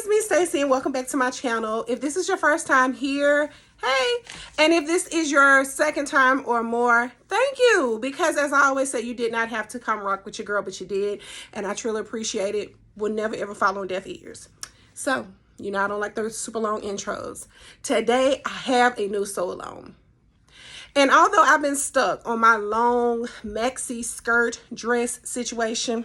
it's me, Stacie, and welcome back to my channel. If this is your first time here, hey, and if this is your second time or more, thank you, because as I always say, you did not have to come rock with your girl, but you did, and I truly appreciate it. Will never ever fall on deaf ears. So, you know I don't like those super long intros. Today, I have a new sew along. And although I've been stuck on my long maxi skirt dress situation,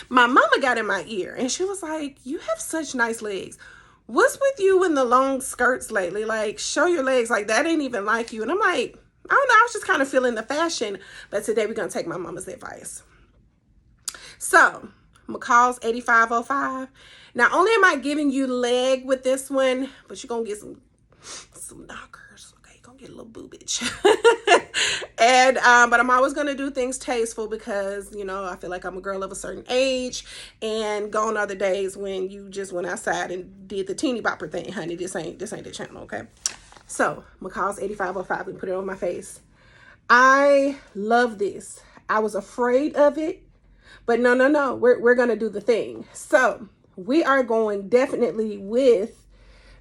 my mama got in my ear and she was like, "You have such nice legs. What's with you in the long skirts lately? Like, show your legs. Like, that ain't even like you." And I'm like, I don't know. I was just kind of feeling the fashion. But today we're going to take my mama's advice. So, McCall's 8505. Not only am I giving you leg with this one, but you're going to get some knockers. Okay, you're going to get a little boobage. And but I'm always going to do things tasteful because, you know, I feel like I'm a girl of a certain age, and gone are the days when you just went outside and did the teeny bopper thing. Honey, this ain't the channel. Okay, so McCall's 8505, we put it on my face. I love this. I was afraid of it, but no, we're going to do the thing. So we are going definitely with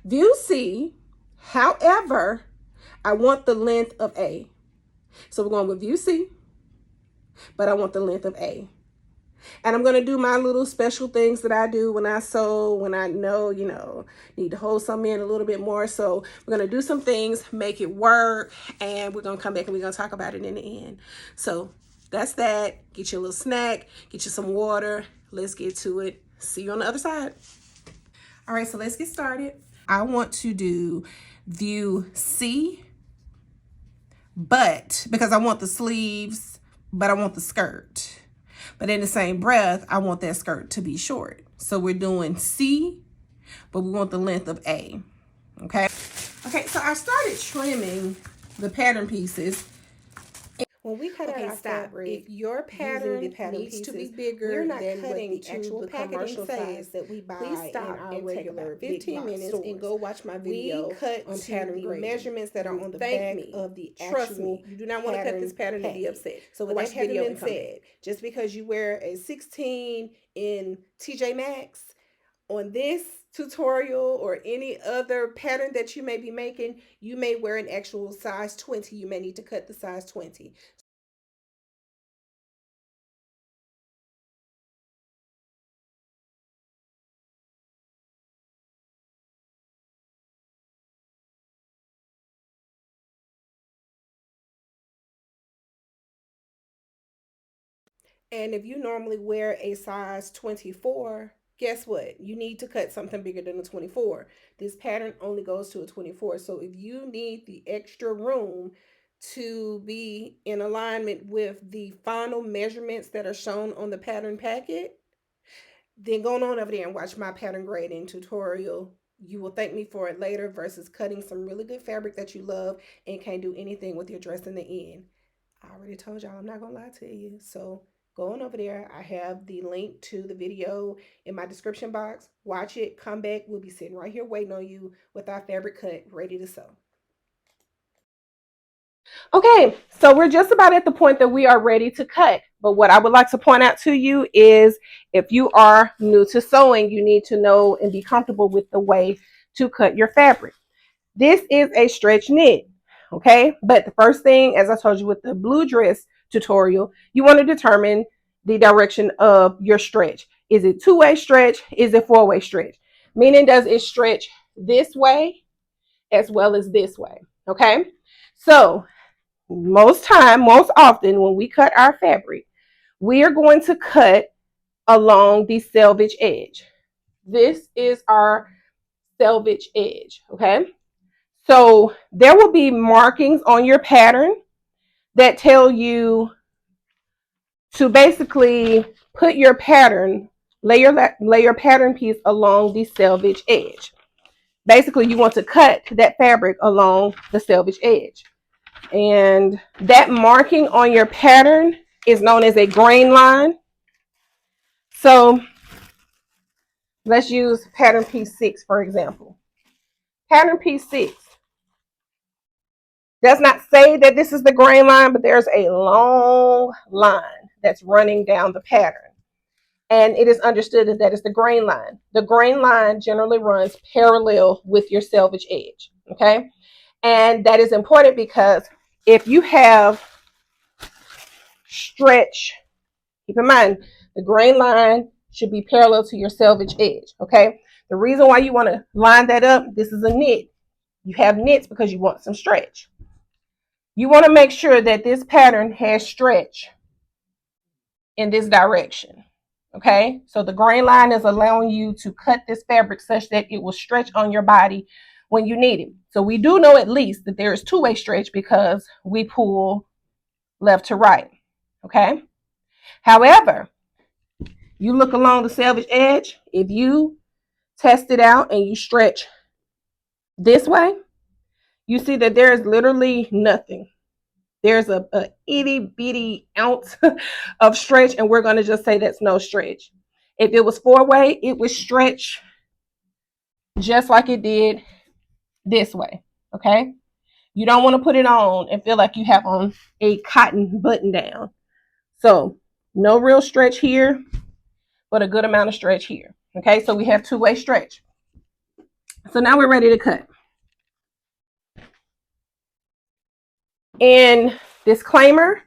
view C. However, I want the length of A. So we're going with view C, but I want the length of A. And I'm going to do my little special things that I do when I sew, when I know, you know, need to hold something in a little bit more. So we're going to do some things, make it work, and we're going to come back and we're going to talk about it in the end. So that's that. Get you a little snack, get you some water. Let's get to it. See you on the other side. All right, so let's get started. I want to do view C, but because I want the sleeves, but I want the skirt. But in the same breath, I want that skirt to be short. So we're doing C, but we want the length of A. Okay. Okay, so I started trimming the pattern pieces. When we cut our fabric, if your pattern needs to be bigger than what the actual commercial size that we buy, please stop and take about 15 minutes and go watch my video on pattern grading. Measurements that are on the back of the actual. Trust me, you do not want to cut this pattern and be upset. So with that having been said, just because you wear a 16 in TJ Maxx on this tutorial or any other pattern that you may be making, you may wear an actual size 20. You may need to cut the size 20. And if you normally wear a size 24, guess what? You need to cut something bigger than a 24. This pattern only goes to a 24. So if you need the extra room to be in alignment with the final measurements that are shown on the pattern packet, then go on over there and watch my pattern grading tutorial. You will thank me for it later versus cutting some really good fabric that you love and can't do anything with your dress in the end. I already told y'all I'm not gonna lie to you. So go on over there. I have the link to the video in my description box. Watch it, come back. We'll be sitting right here waiting on you with our fabric cut, ready to sew. Okay, so we're just about at the point that we are ready to cut. But what I would like to point out to you is if you are new to sewing, you need to know and be comfortable with the way to cut your fabric. This is a stretch knit, okay? But the first thing, as I told you with the blue dress tutorial, you want to determine the direction of your stretch. Is it two-way stretch? Is it four-way stretch? Meaning, does it stretch this way as well as this way, okay? So most often when we cut our fabric, we are going to cut along the selvage edge. This is our selvage edge, okay? So there will be markings on your pattern that tell you to basically put your pattern, lay your pattern piece along the selvage edge. Basically, you want to cut that fabric along the selvage edge. And that marking on your pattern is known as a grain line. So let's use pattern piece 6, for example. Pattern piece 6 does not say that this is the grain line, but there's a long line that's running down the pattern. And it is understood that that is the grain line. The grain line generally runs parallel with your selvage edge. Okay. And that is important because if you have stretch, keep in mind the grain line should be parallel to your selvage edge. Okay. The reason why you want to line that up, this is a knit. You have knits because you want some stretch. You want to make sure that this pattern has stretch in this direction. Okay, so the grain line is allowing you to cut this fabric such that it will stretch on your body when you need it. So we do know at least that there is two-way stretch because we pull left to right. Okay, however, you look along the selvage edge, if you test it out and you stretch this way, you see that there is literally nothing. There's a itty bitty ounce of stretch, and we're going to just say that's no stretch. If it was four-way, it would stretch just like it did this way. Okay. You don't want to put it on and feel like you have on a cotton button down. So no real stretch here, but a good amount of stretch here. Okay. So we have two-way stretch. So now we're ready to cut. And disclaimer,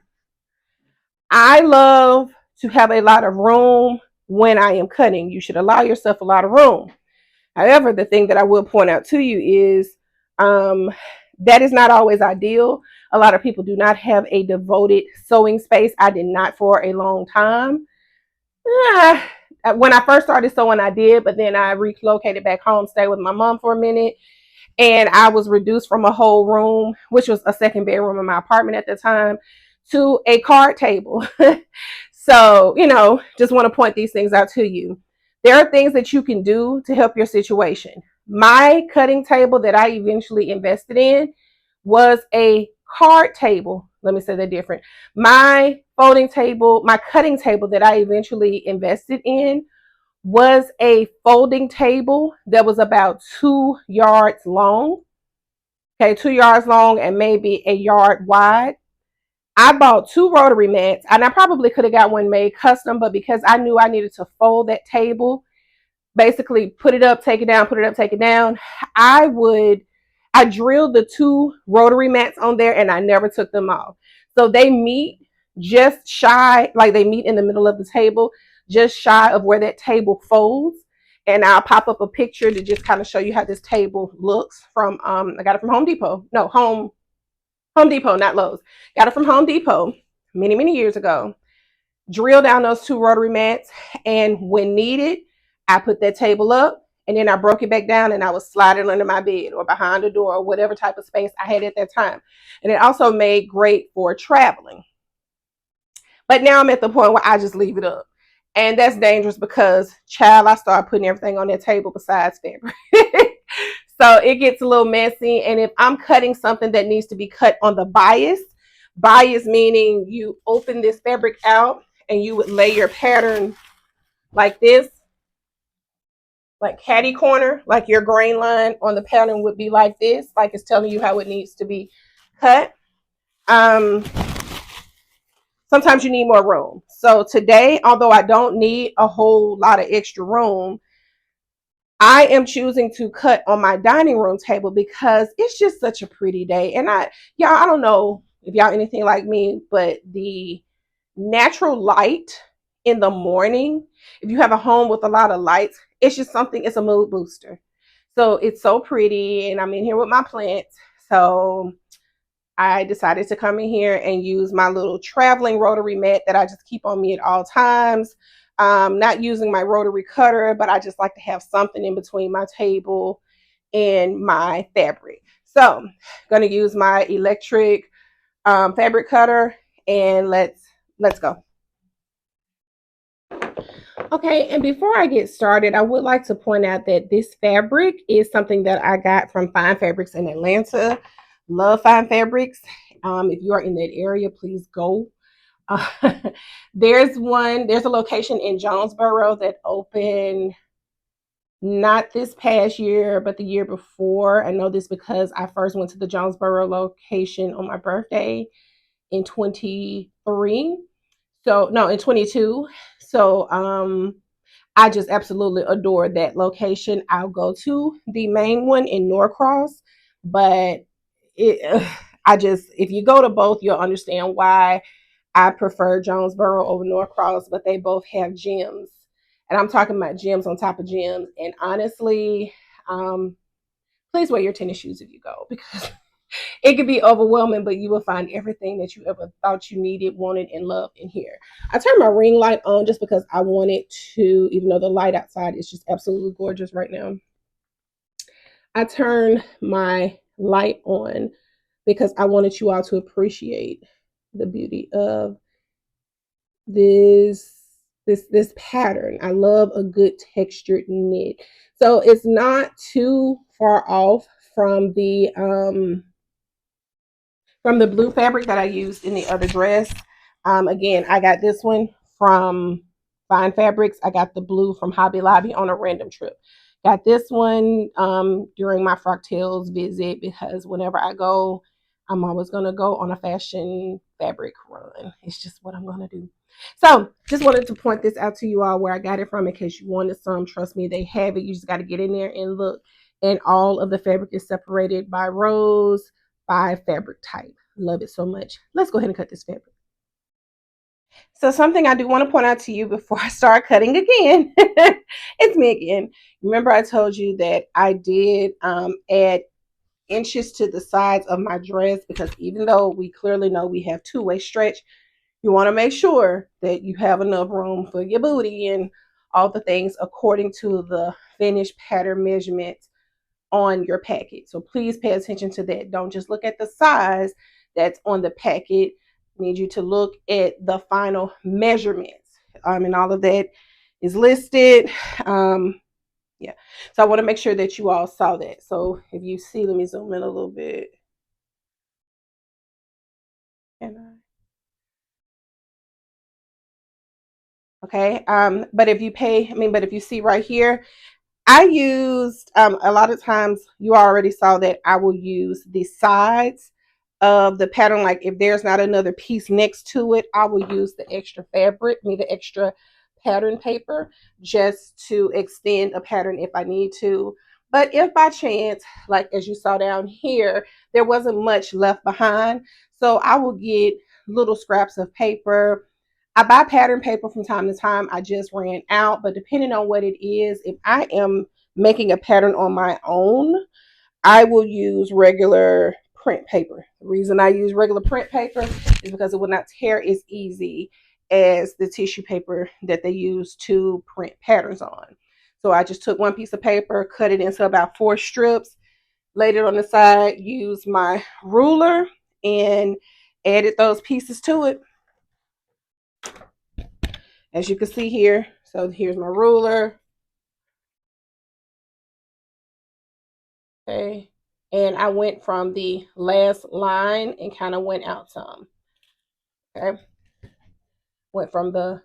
I love to have a lot of room when I am cutting. You should allow yourself a lot of room. However, the thing that I will point out to you is that is not always ideal. A lot of people do not have a devoted sewing space. I did not for a long time. When I first started sewing, I did, but then I relocated back home, stayed with my mom for a minute, and I was reduced from a whole room, which was a second bedroom in my apartment at the time, to a card table. So, just want to point these things out to you. There are things that you can do to help your situation. My cutting table that I eventually invested in was a card table. Let me say that different. My folding table, my cutting table that I eventually invested in was a folding table that was about 2 yards long. Okay, 2 yards long and maybe a yard wide. I bought 2 rotary mats, and I probably could have got one made custom, but because I knew I needed to fold that table, basically put it up, take it down, put it up, take it down, I drilled the 2 rotary mats on there and I never took them off. So they meet just shy, like they meet in the middle of the table, just shy of where that table folds. And I'll pop up a picture to just kind of show you how this table looks from, I got it from Home Depot. No, Home Depot, not Lowe's. Got it from Home Depot many, many years ago. Drill down those 2 rotary mats, and when needed, I put that table up, and then I broke it back down, and I was sliding under my bed or behind a door or whatever type of space I had at that time. And it also made great for traveling. But now I'm at the point where I just leave it up. And that's dangerous because, child, I started putting everything on that table besides fabric. So it gets a little messy. And if I'm cutting something that needs to be cut on the bias meaning you open this fabric out and you would lay your pattern like this, like catty corner, like your grain line on the pattern would be like this, like it's telling you how it needs to be cut. Sometimes you need more room. So today, although I don't need a whole lot of extra room, I am choosing to cut on my dining room table because it's just such a pretty day. And I don't know if y'all anything like me, but the natural light in the morning, if you have a home with a lot of lights, it's a mood booster. So it's so pretty, and I'm in here with my plants. So I decided to come in here and use my little traveling rotary mat that I just keep on me at all times. Not using my rotary cutter, but I just like to have something in between my table and my fabric. So I'm going to use my electric fabric cutter, and let's go. Okay, and before I get started, I would like to point out that this fabric is something that I got from Fine Fabrics in Atlanta. Love Fine Fabrics. If you are in that area, please go. There's a location in Jonesboro that opened not this past year, but the year before. I know this because I first went to the Jonesboro location on my birthday in 23. So no, in 22. So I just absolutely adore that location. I'll go to the main one in Norcross, but it, I just, if you go to both, you'll understand why I prefer Jonesboro over Norcross, but they both have gyms. And I'm talking about gyms on top of gyms. And honestly, um, please wear your tennis shoes if you go because it could be overwhelming, but you will find everything that you ever thought you needed, wanted, and loved in here. I turned my ring light on just because I wanted to, even though the light outside is just absolutely gorgeous right now. I turned my light on because I wanted you all to appreciate the beauty of this this pattern. I love a good textured knit. So it's not too far off from the blue fabric that I used in the other dress. Again, I got this one from Fine Fabrics. I got the blue from Hobby Lobby on a random trip. Got this one during my Frocktails visit because whenever I go, I'm always going to go on a fashion fabric run. It's just what I'm going to do. So just wanted to point this out to you all where I got it from in case you wanted some. Trust me, they have it. You just got to get in there and look. And all of the fabric is separated by rows, by fabric type. Love it so much. Let's go ahead and cut this fabric. So something I do want to point out to you before I start cutting again, it's me again. Remember I told you that I did add inches to the sides of my dress because even though we clearly know we have two-way stretch, you want to make sure that you have enough room for your booty and all the things according to the finished pattern measurements on your packet. So please pay attention to that. Don't just look at the size that's on the packet. I need you to look at the final measurements. And all of that is listed. Yeah. So I want to make sure that you all saw that. So if you see, let me zoom in a little bit. Okay. But if you but if you see right here, I used a lot of times you already saw that I will use the sides of the pattern. Like if there's not another piece next to it, I will use the extra fabric, the extra pattern paper just to extend a pattern if I need to. But if by chance, like as you saw down here, there wasn't much left behind, so I will get little scraps of paper. I buy pattern paper from time to time. I just ran out, but depending on what it is, if I am making a pattern on my own, I will use regular print paper. The reason I use regular print paper is because it will not tear as easy as the tissue paper that they use to print patterns on. So I just took one piece of paper, cut it into about 4 strips, laid it on the side, used my ruler, and added those pieces to it. As you can see here, so here's my ruler. Okay. And I went from the last line and kind of went out some. Okay. Went from the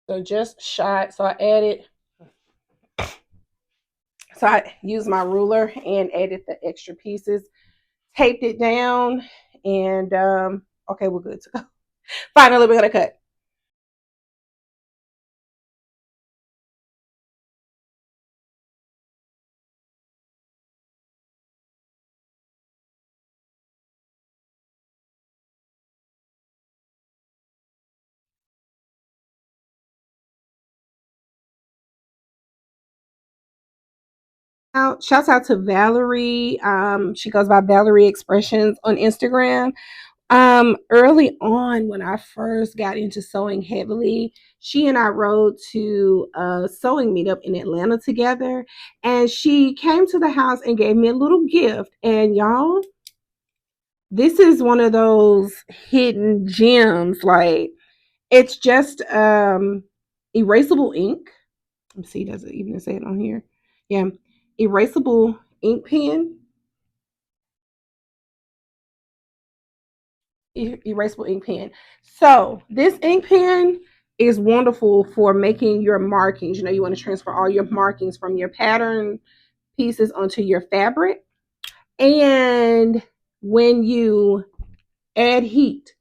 so just shy. So I used my ruler and added the extra pieces, taped it down, and okay, we're good to go. Finally, we're gonna cut. Shouts out to Valerie. She goes by Valerie Expressions on Instagram. Early on when I first got into sewing heavily, she and I rode to a sewing meetup in Atlanta together, and she came to the house and gave me a little gift. And y'all, this is one of those hidden gems. Like it's just erasable ink. Let's see, does it even say it on here? Yeah, erasable ink pen. Erasable ink pen. So this ink pen is wonderful for making your markings. You know, you want to transfer all your markings from your pattern pieces onto your fabric. And when you add heat,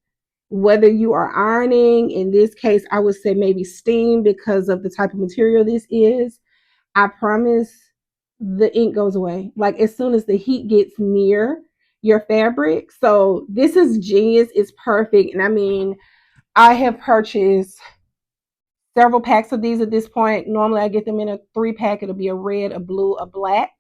whether you are ironing, in this case, I would say maybe steam because of the type of material this is, I promise the ink goes away. Like as soon as the heat gets near your fabric. So this is genius. It's perfect. And I mean, I have purchased several packs of these at this point. Normally I get them in a 3-pack. It'll be a red, a blue, a black.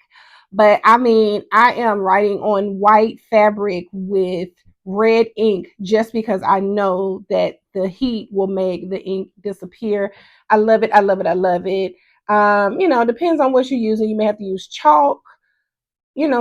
But I mean, I am writing on white fabric with red ink just because I know that the heat will make the ink disappear. I love it. I love it. I love it. Depends on what you're using. You may have to use chalk,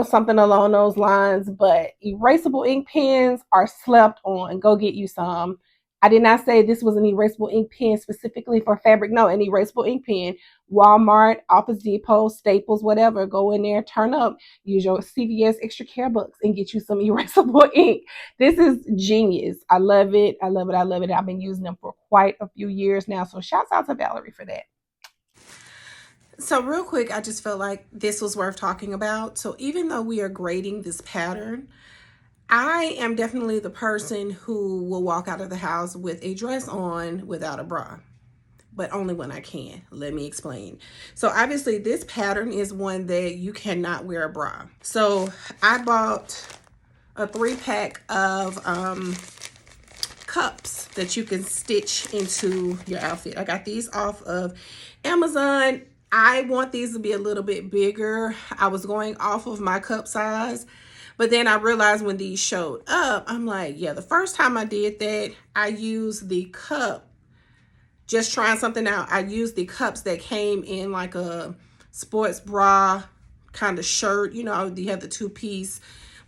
something along those lines. But erasable ink pens are slept on. Go get you some. I did not say this was an erasable ink pen specifically for fabric. No, an erasable ink pen. Walmart, Office Depot, Staples, whatever. Go in there, turn up, use your CVS extra care bucks and get you some erasable ink. This is genius. I love it. I love it. I love it. I've been using them for quite a few years now. So shouts out to Valerie for that. So, real quick, I just felt like this was worth talking about. So, even though we are grading this pattern, I am definitely the person who will walk out of the house with a dress on without a bra, but only when I can. Let me explain. So, obviously, this pattern is one that you cannot wear a bra. So, I bought a 3-pack of cups that you can stitch into your outfit. I got these off of Amazon. I want these to be a little bit bigger. I was going off of my cup size, but then I realized when these showed up, I'm like, yeah, the first time I did that, I used the cup, just trying something out. I used the cups that came in like a sports bra kind of shirt. You have the 2-piece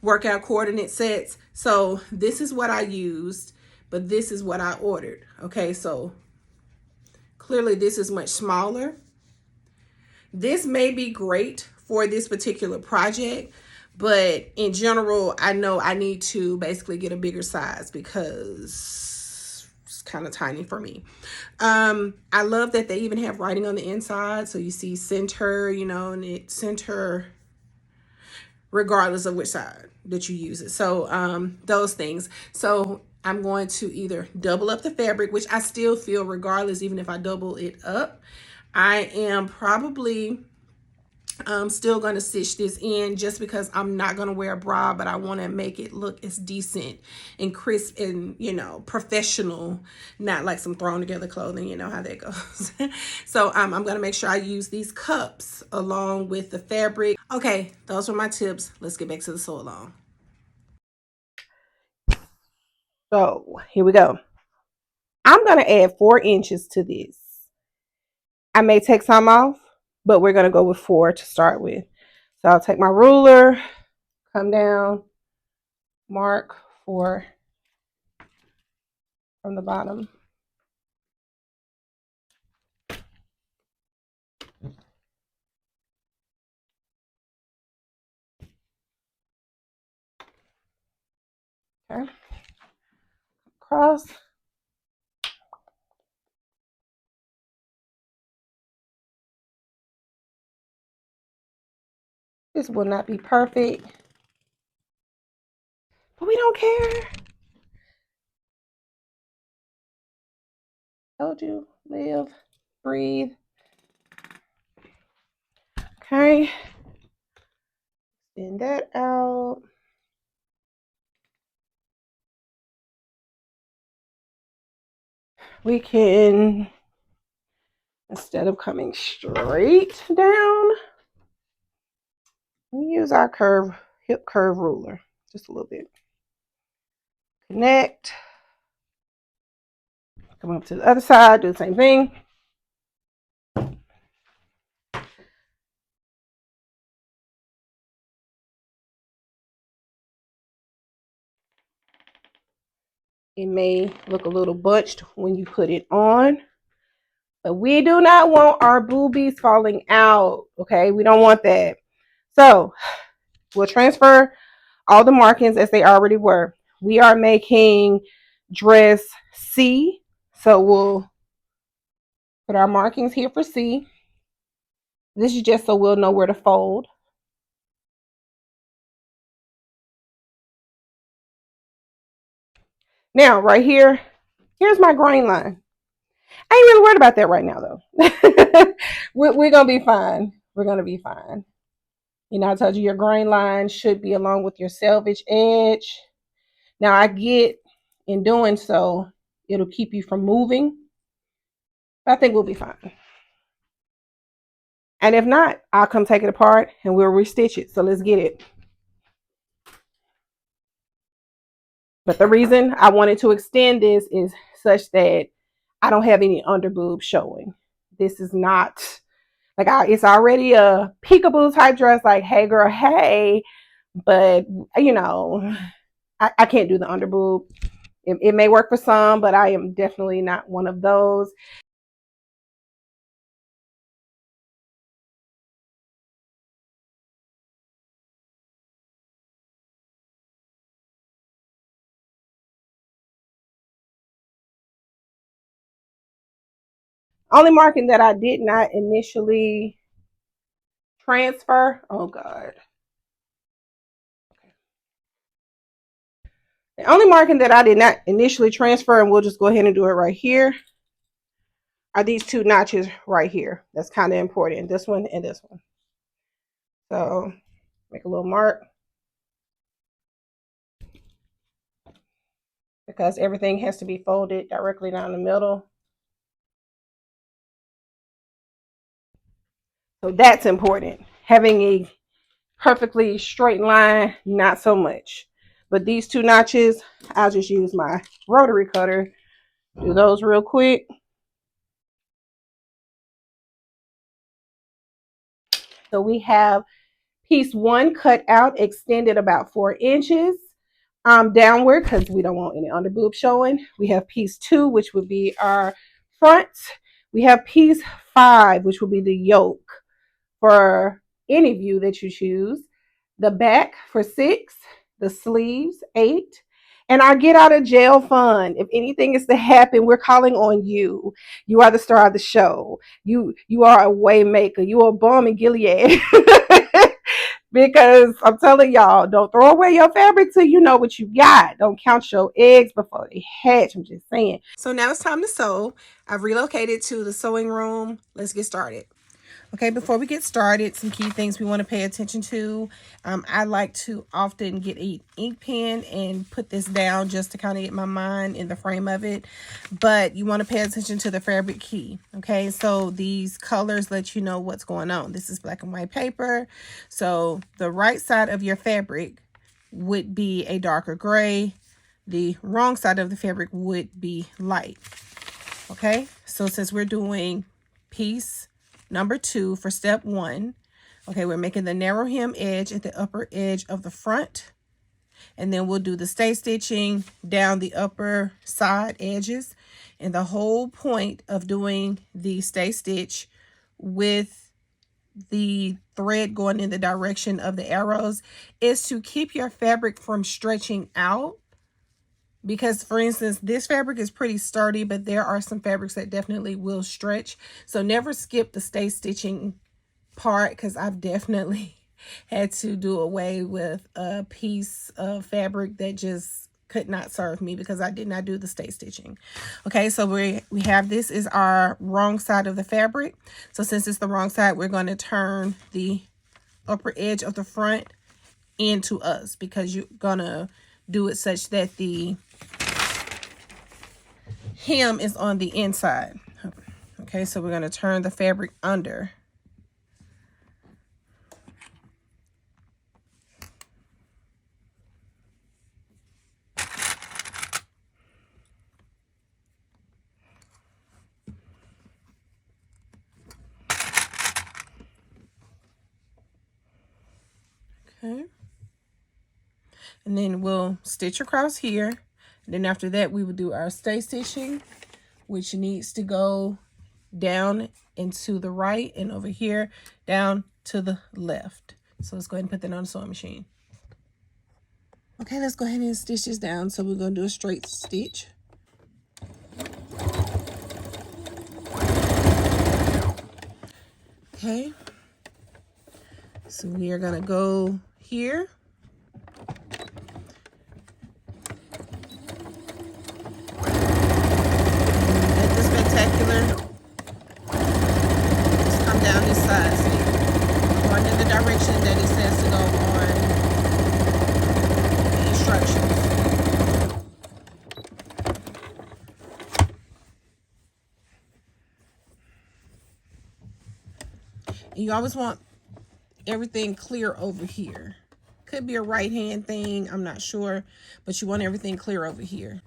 workout coordinate sets. So this is what I used, but this is what I ordered. Okay, so clearly this is much smaller. This may be great for this particular project, but in general, I know I need to basically get a bigger size because it's kind of tiny for me. I love that they even have writing on the inside. So you see center, and it center regardless of which side that you use it. So those things. So I'm going to either double up the fabric, which I still feel regardless, even if I double it up, I am probably still going to stitch this in just because I'm not going to wear a bra, but I want to make it look as decent and crisp and, professional, not like some thrown together clothing. You know how that goes. So I'm going to make sure I use these cups along with the fabric. Okay, those were my tips. Let's get back to the sew along. So here we go. I'm going to add 4 inches to this. I may take some off, but we're going to go with 4 to start with. So I'll take my ruler, come down, mark 4 from the bottom. Okay. Cross. This will not be perfect, but we don't care. Told you, live, breathe. Okay. Send that out. We can, instead of coming straight down, we use our hip curve ruler just a little bit. Connect. Come up to the other side, do the same thing. It may look a little bunched when you put it on, but we do not want our boobies falling out, okay? We don't want that. So we'll transfer all the markings as they already were. We are making dress C, so we'll put our markings here for C. This is just so we'll know where to fold. Now, right here, here's my grain line. I ain't really worried about that right now, though. We're going to be fine. We're going to be fine. You know, I told you your grain line should be along with your selvage edge. Now, I get in doing so, it'll keep you from moving. But I think we'll be fine. And if not, I'll come take it apart and we'll restitch it. So let's get it. But the reason I wanted to extend this is such that I don't have any underboob showing. This is not like it's already a peekaboo type dress, like, hey girl, hey. But you know, I can't do the underboob. It may work for some, but I am definitely not one of those. Only marking that I did not initially transfer. Oh God. The only marking that I did not initially transfer, and we'll just go ahead and do it right here, are these two notches right here. That's kind of important. This one and this one. So make a little mark. Because everything has to be folded directly down the middle. So that's important. Having a perfectly straight line, not so much. But these two notches, I'll just use my rotary cutter. Do those real quick. So we have piece 1 cut out, extended about 4 inches downward because we don't want any underboob showing. We have piece 2, which would be our front. We have piece 5, which will be the yoke for any view that you choose. The back for 6, the sleeves 8, and our get out of jail fund. If anything is to happen, we're calling on you. You are the star of the show. You are a way maker. You are a bomb in Gilead. Because I'm telling y'all, don't throw away your fabric till you know what you got. Don't count your eggs before they hatch. I'm just saying. So now it's time to sew. I've relocated to the sewing room. Let's get started. Okay, before we get started, some key things we want to pay attention to. I like to often get an ink pen and put this down just to kind of get my mind in the frame of it. But you want to pay attention to the fabric key. Okay, so these colors let you know what's going on. This is black and white paper. So the right side of your fabric would be a darker gray. The wrong side of the fabric would be light. Okay, so since we're doing piece number 2 for step 1, okay, we're making the narrow hem edge at the upper edge of the front, and then we'll do the stay stitching down the upper side edges. And the whole point of doing the stay stitch with the thread going in the direction of the arrows is to keep your fabric from stretching out. Because, for instance, this fabric is pretty sturdy, but there are some fabrics that definitely will stretch. So never skip the stay stitching part, because I've definitely had to do away with a piece of fabric that just could not serve me because I did not do the stay stitching. Okay, so we have, this is our wrong side of the fabric. So since it's the wrong side, we're going to turn the upper edge of the front into us, because you're going to do it such that the hem is on the inside. Okay, so we're going to turn the fabric under. Okay. And then we'll stitch across here. And then after that, we will do our stay stitching, which needs to go down and to the right, and over here down to the left. So let's go ahead and put that on the sewing machine. Okay, let's go ahead and stitch this down. So we're going to do a straight stitch. Okay, so we are going to go here. this side. See, going in the direction that it says to go on the instructions. And you always want everything clear over here. Could be a right hand thing, I'm not sure, but you want everything clear over here.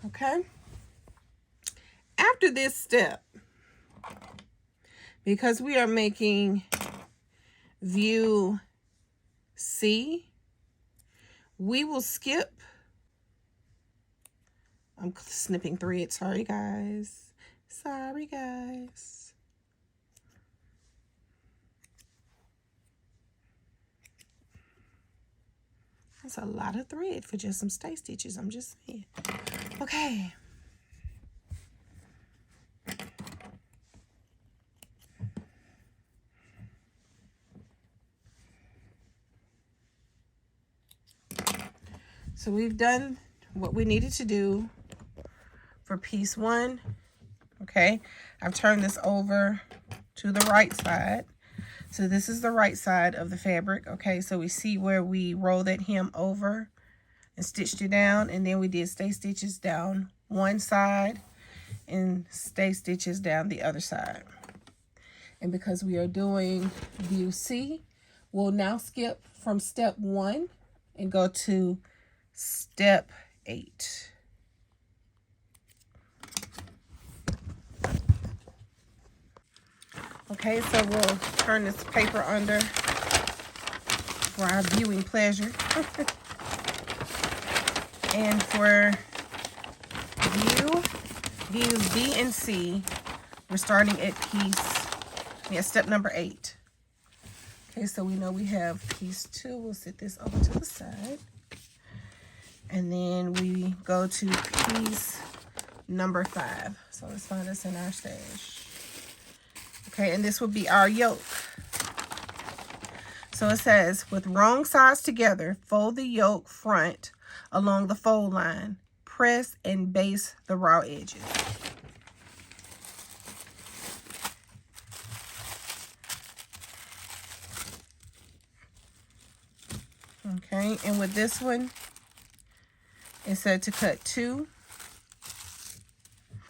Okay. After this step, because we are making view C, we will skip. I'm snipping thread. Sorry, guys. Sorry, guys. That's a lot of thread for just some stay stitches. I'm just saying. Okay. So we've done what we needed to do for piece 1. Okay. I've turned this over to the right side. So this is the right side of the fabric. Okay. So we see where we rolled that hem over and stitched it down, and then we did stay stitches down one side and stay stitches down the other side. And because we are doing view C, we'll now skip from step 1 and go to step 8. Okay, so we'll turn this paper under for our viewing pleasure. And for views B and C, we're starting at step number 8. Okay, so we know we have piece 2. We'll set this over to the side. And then we go to piece number 5. So let's find this in our stash. Okay, and this will be our yoke. So it says, with wrong sides together, fold the yoke front along the fold line. Press and baste the raw edges. Okay, and with this one, it said to cut 2.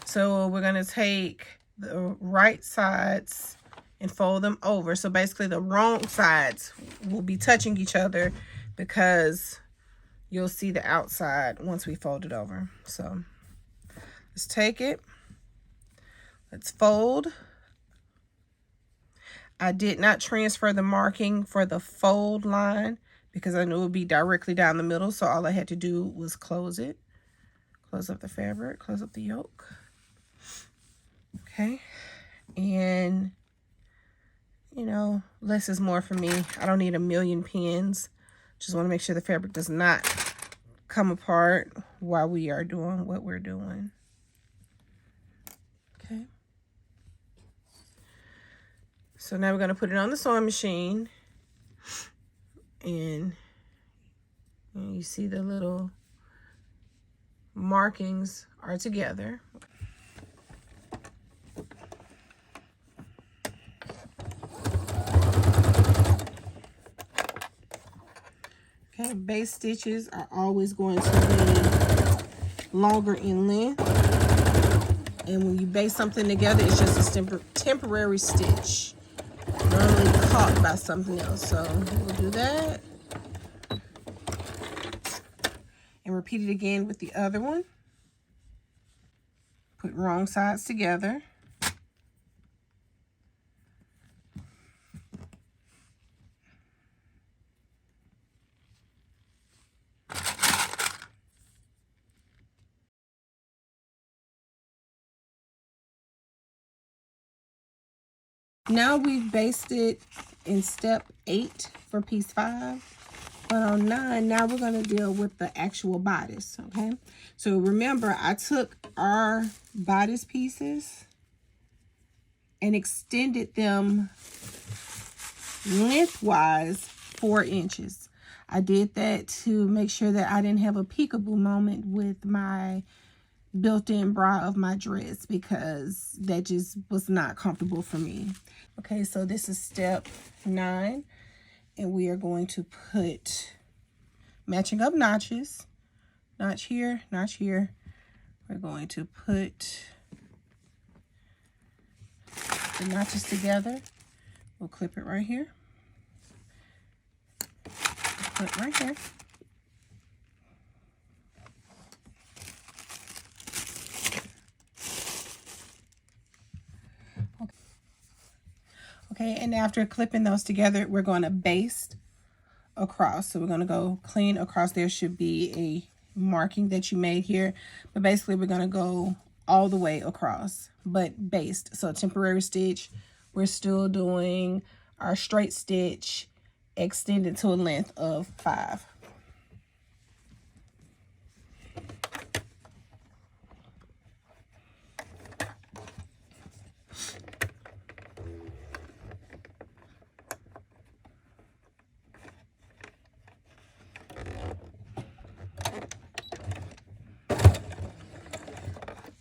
So we're going to take the right sides and fold them over. So basically the wrong sides will be touching each other because you'll see the outside once we fold it over. So let's take it. Let's fold. I did not transfer the marking for the fold line because I knew it would be directly down the middle. So all I had to do was close it. Close up the fabric, close up the yoke. Okay. And, you know, less is more for me. I don't need a million pins. Just want to make sure the fabric does not come apart while we are doing what we're doing. Okay. So now we're going to put it on the sewing machine. And you see the little markings are together. Okay, base stitches are always going to be longer in length. And when you base something together, it's just a temporary stitch. Normally caught by something else. So we'll do that. And repeat it again with the other one. Put wrong sides together. Now we've basted in step 8 for piece 5. But on 9, now we're going to deal with the actual bodice, okay? So remember, I took our bodice pieces and extended them lengthwise 4 inches. I did that to make sure that I didn't have a peekaboo moment with my built-in bra of my dress, because that just was not comfortable for me. Okay, so this is step 9, and we are going to put matching up notches. Notch here, notch here. We're going to put the notches together. We'll clip it right here. Clip right here. Okay, and after clipping those together, we're going to baste across. So we're going to go clean across. There should be a marking that you made here, but basically we're going to go all the way across, but baste. So temporary stitch, we're still doing our straight stitch extended to a length of 5.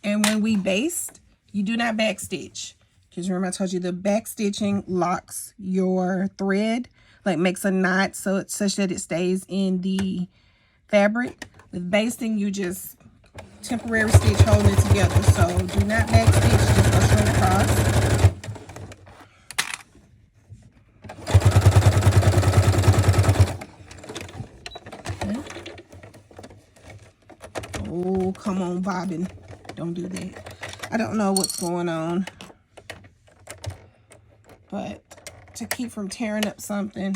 And when we baste, you do not back stitch, because remember I told you the back stitching locks your thread, like makes a knot so it's such that it stays in the fabric. With basting, you just temporary stitch holding it together. So do not back stitch, just go straight across. Okay. Oh, come on, bobbin. Don't do that. I don't know what's going on, but to keep from tearing up something,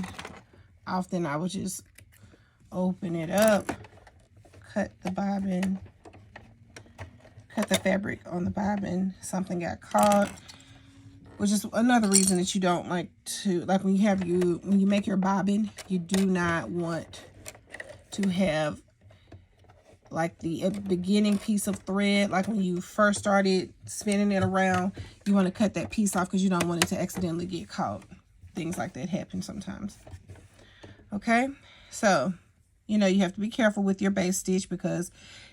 often I would just open it up, cut the bobbin, cut the fabric on the bobbin. Something got caught, which is another reason that you don't like to, like when you make your bobbin, you do not want to have like the beginning piece of thread. Like when you first started spinning it around, you want to cut that piece off because you don't want it to accidentally get caught. Things like that happen sometimes. Okay, so you know you have to be careful with your base stitch because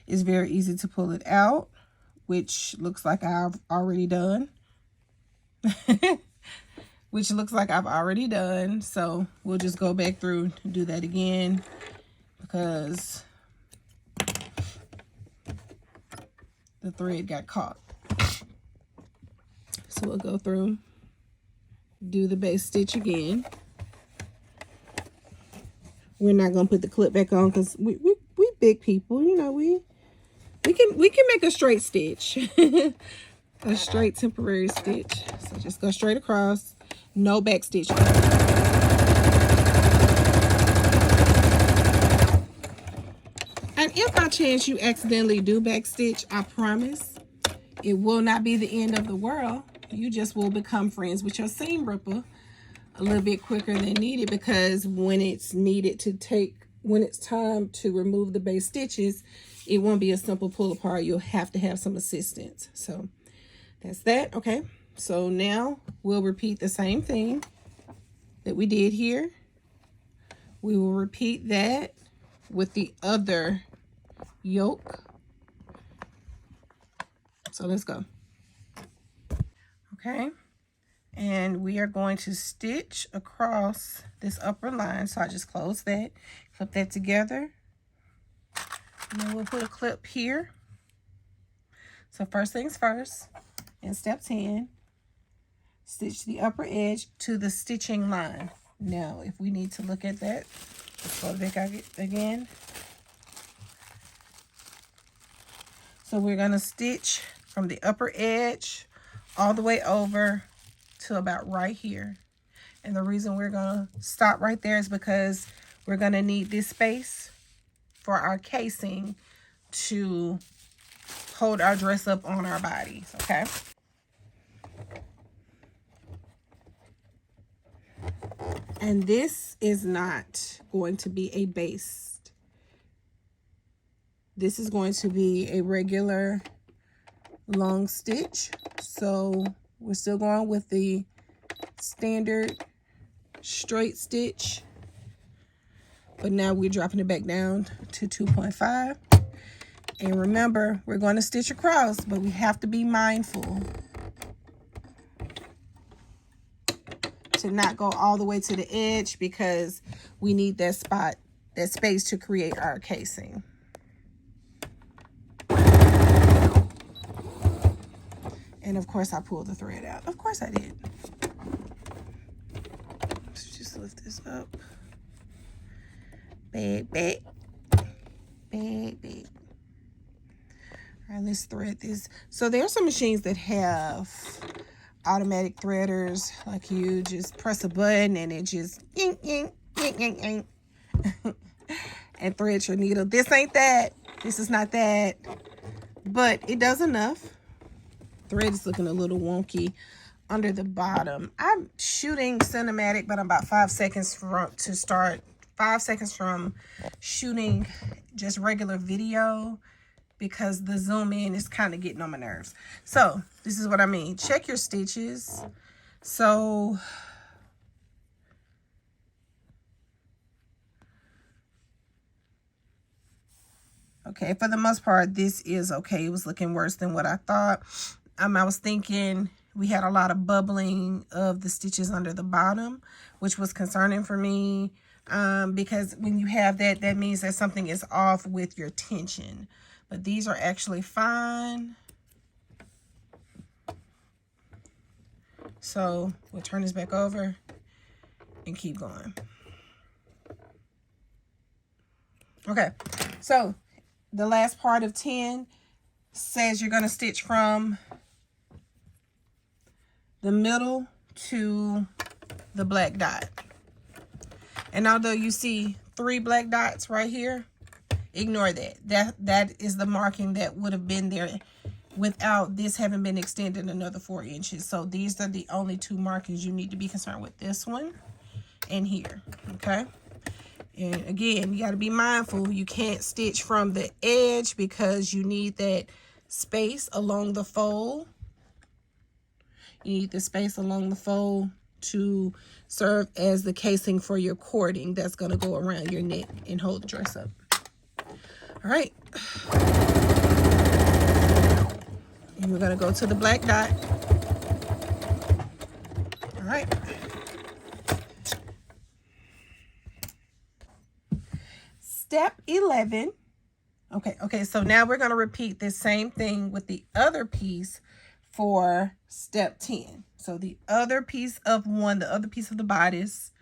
it's very easy to pull it out, which looks like I've already done. Which looks like I've already done. So we'll just go back through and do that again, because the thread got caught. So we'll go through, do the base stitch again. We're not gonna put the clip back on because we big people, you know, we can make a straight stitch. A straight temporary stitch. So just go straight across, no back stitch. And if by chance you accidentally do back stitch, I promise it will not be the end of the world. You just will become friends with your seam ripper a little bit quicker than needed, because when it's when it's time to remove the base stitches, it won't be a simple pull apart. You'll have to have some assistance. So that's that. Okay, so now we'll repeat the same thing that we did here. We will repeat that with the other yoke. So let's go. Okay, and we are going to stitch across this upper line. So I just close that, clip that together, and then we'll put a clip here. So first things first, in step 10, stitch the upper edge to the stitching line. Now if we need to look at that, let's go back again. So we're going to stitch from the upper edge all the way over to about right here. And the reason we're going to stop right there is because we're going to need this space for our casing to hold our dress up on our bodies, okay? And this is not going to be a baste. This is going to be a regular long stitch. So we're still going with the standard straight stitch, but now we're dropping it back down to 2.5. And remember, we're going to stitch across, but we have to be mindful to not go all the way to the edge, because we need that spot, that space, to create our casing. And of course I pulled the thread out. Of course I did. Let's just lift this up. Big, big. Big, big. All right, let's thread this. So there are some machines that have automatic threaders, like you just press a button and it just yink, yink, yink, yink, yink, and threads your needle. This ain't that. This is not that. But it does enough. Thread is looking a little wonky under the bottom. I'm shooting cinematic, but I'm about 5 seconds from to start. 5 seconds from shooting just regular video, because the zoom in is kind of getting on my nerves. So this is what I mean. Check your stitches. So okay, for the most part, this is okay. It was looking worse than what I thought. I was thinking we had a lot of bubbling of the stitches under the bottom, which was concerning for me, because when you have that, that means that something is off with your tension. But these are actually fine. So we'll turn this back over and keep going. Okay, so the last part of 10 says you're going to stitch from the middle to the black dot. And although you see 3 black dots right here, ignore that. That is the marking that would have been there without this having been extended another 4 inches. So these are the only 2 markings you need to be concerned with, this one and here. Okay, and again, you got to be mindful. You can't stitch from the edge because you need that space along the fold. You need the space along the fold to serve as the casing for your cording that's going to go around your neck and hold the dress up. All right. And we're going to go to the black dot. All right. Step 11. Okay, so now we're going to repeat the same thing with the other piece for step 10. So the other piece of one, the other piece of the bodice,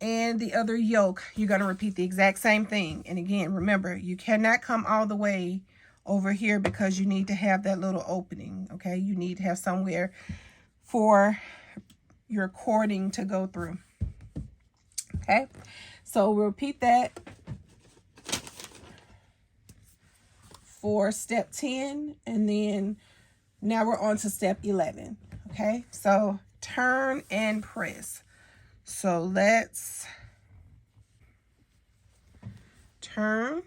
and the other yoke, you're going to repeat the exact same thing. And again, remember, you cannot come all the way over here because you need to have that little opening, okay? You need to have somewhere for your cording to go through, okay? So we'll repeat that for step 10, and then now we're on to step 11, okay? So turn and press. So let's turn.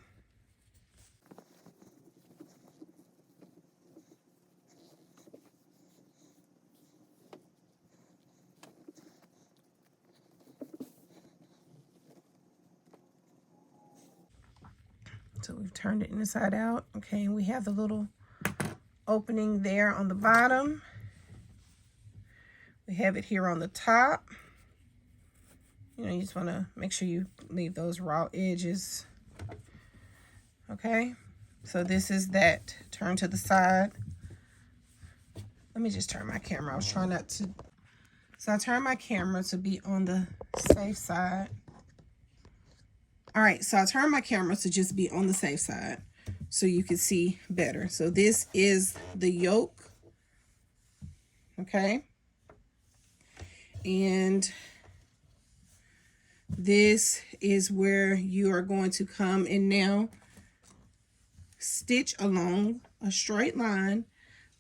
So we've turned it inside out, okay? And we have the little opening there on the bottom. We have it here on the top. You know, you just want to make sure you leave those raw edges. Okay, so this is that. Turn to the side. Let me just turn my camera. I was trying not to. So I turned my camera to be on the safe side. All right, so I turned my camera to just be on the safe side so you can see better. So this is the yoke. Okay. And this is where you are going to come and now stitch along a straight line,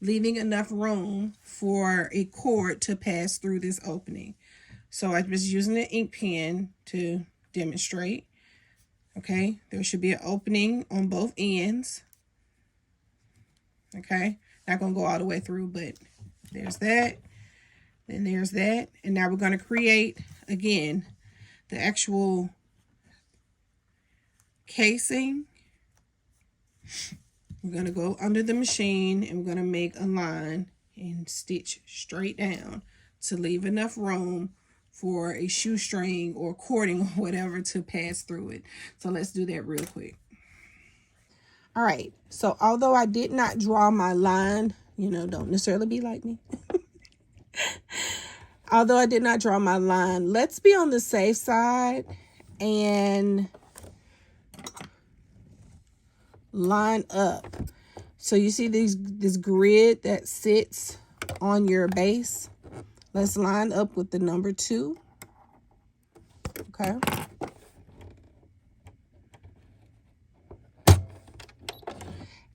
leaving enough room for a cord to pass through this opening. So I was using an ink pen to demonstrate. Okay, there should be an opening on both ends. Okay, not gonna go all the way through, but there's that. Then there's that. And now we're gonna create, again, the actual casing. We're going to go under the machine and we're going to make a line and stitch straight down to leave enough room for a shoestring or cording or whatever to pass through it. So let's do that real quick. All right, so although I did not draw my line, you know, don't necessarily be like me. Although I did not draw my line, let's be on the safe side and line up. So you see this grid that sits on your base. Let's line up with the number 2. Okay.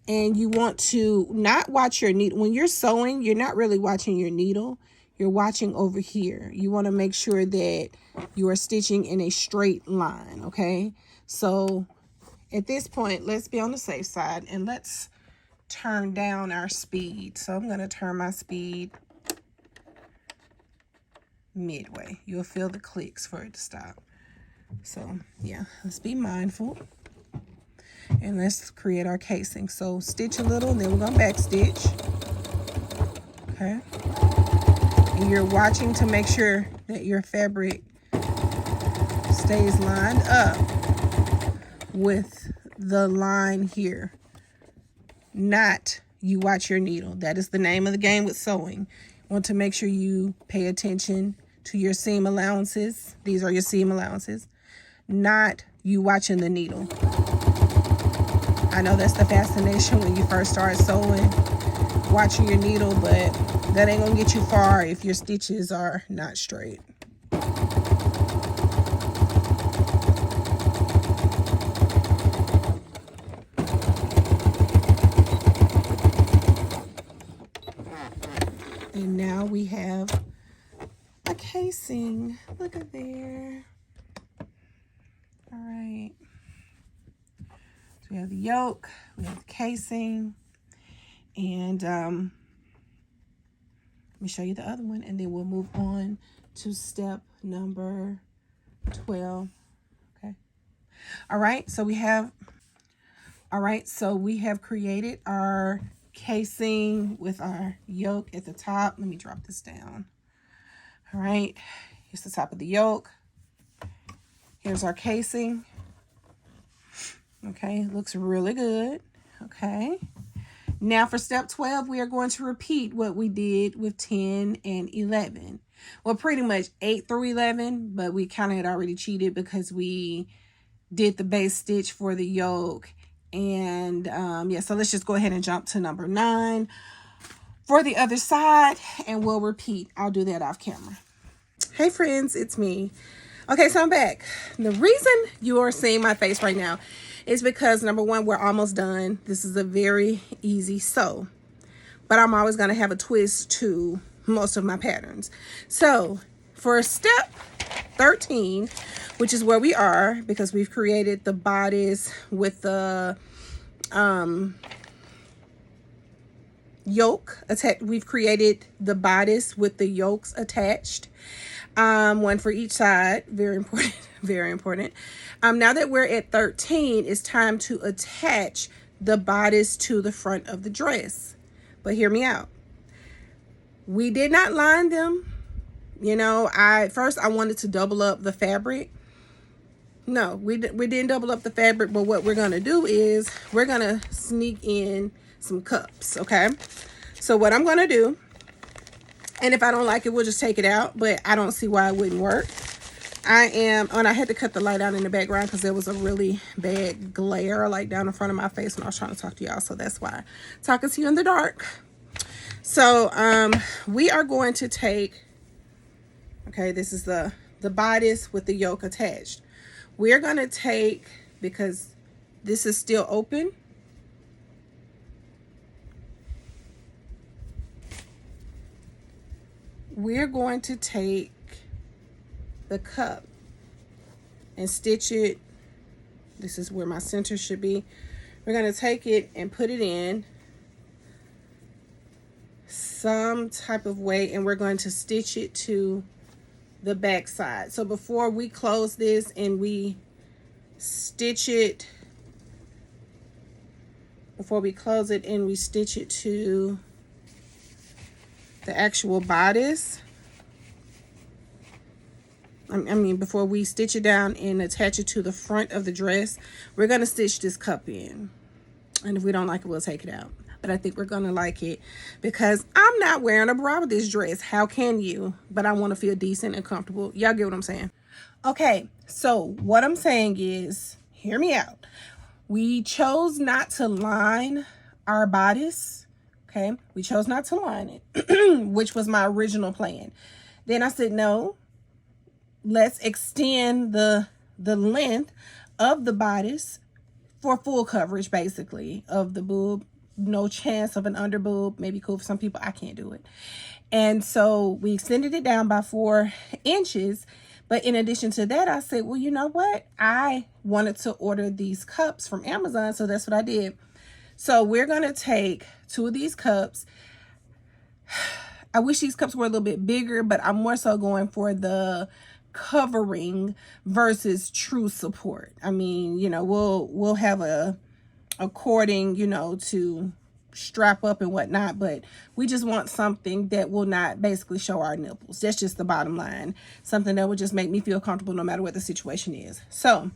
And you want to not watch your needle. When you're sewing, you're not really watching your needle. You're watching over here. You want to make sure that you are stitching in a straight line, okay? So at this point, let's be on the safe side and let's turn down our speed. So I'm going to turn my speed midway. You'll feel the clicks for it to stop. So yeah, let's be mindful. And let's create our casing. So stitch a little and then we're going to back stitch. Okay. And you're watching to make sure that your fabric stays lined up with the line here. Not you watch your needle. That is the name of the game with sewing. You want to make sure you pay attention to your seam allowances. These are your seam allowances. Not you watching the needle. I know that's the fascination when you first start sewing, watching your needle, but that ain't gonna get you far if your stitches are not straight. And now we have a casing. Look at there. All right. So we have the yoke, we have the casing, and let me show you the other one, and then we'll move on to step number 12. Okay. All right, so we have created our casing with our yoke at the top. Let me drop this down. All right, here's the top of the yoke. Here's our casing. Okay, looks really good. Okay. Now for step 12, we are going to repeat what we did with 10 and 11. Well, pretty much 8 through 11, but we kind of had already cheated because we did the base stitch for the yoke. And yeah, so let's just go ahead and jump to number 9 for the other side, and we'll repeat. I'll do that off camera. Hey friends, it's me. Okay, so I'm back. The reason you are seeing my face right now is because, number 1, we're almost done. This is a very easy sew, but I'm always going to have a twist to most of my patterns. So for step 13, which is where we are, because we've created the bodice with the yoke attached. We've created the bodice with the yokes attached. One for each side. Very important. Very important. Now that we're at 13, it's time to attach the bodice to the front of the dress. But hear me out. We did not line them. You know, first I wanted to double up the fabric. No, we didn't double up the fabric, but what we're going to do is we're going to sneak in some cups, okay? So what I'm going to do, and if I don't like it, we'll just take it out, but I don't see why it wouldn't work. I had to cut the light out in the background because there was a really bad glare like down in front of my face when I was trying to talk to y'all, so that's why I'm talking to you in the dark. So we are going to take, okay, this is the bodice with the yoke attached. We're going to take, because this is still open, we're going to take the cup and stitch it. This is where my center should be. We're going to take it and put it in some type of way, and we're going to stitch it to the back side. So before we close this and we stitch it, before we close it and we stitch it to the actual bodice, before we stitch it down and attach it to the front of the dress, we're going to stitch this cup in. And if we don't like it, we'll take it out. But I think we're going to like it because I'm not wearing a bra with this dress. How can you? But I want to feel decent and comfortable. Y'all get what I'm saying? Okay, so what I'm saying is, hear me out. We chose not to line our bodice. Okay, we chose not to line it, which was my original plan. Then I said, no, let's extend the length of the bodice for full coverage, basically, of the boob. No chance of an under boob. Maybe cool for some people. I can't do it. And so we extended it down by 4 inches. But in addition to that, I said, well, you know what? I wanted to order these cups from Amazon, so that's what I did. So we're going to take 2 of these cups. I wish these cups were a little bit bigger, but I'm more so going for the covering versus true support. I mean, you know, we'll have a cording, you know, to strap up and whatnot, but we just want something that will not basically show our nipples. That's just the bottom line. Something that will just make me feel comfortable no matter what the situation is. So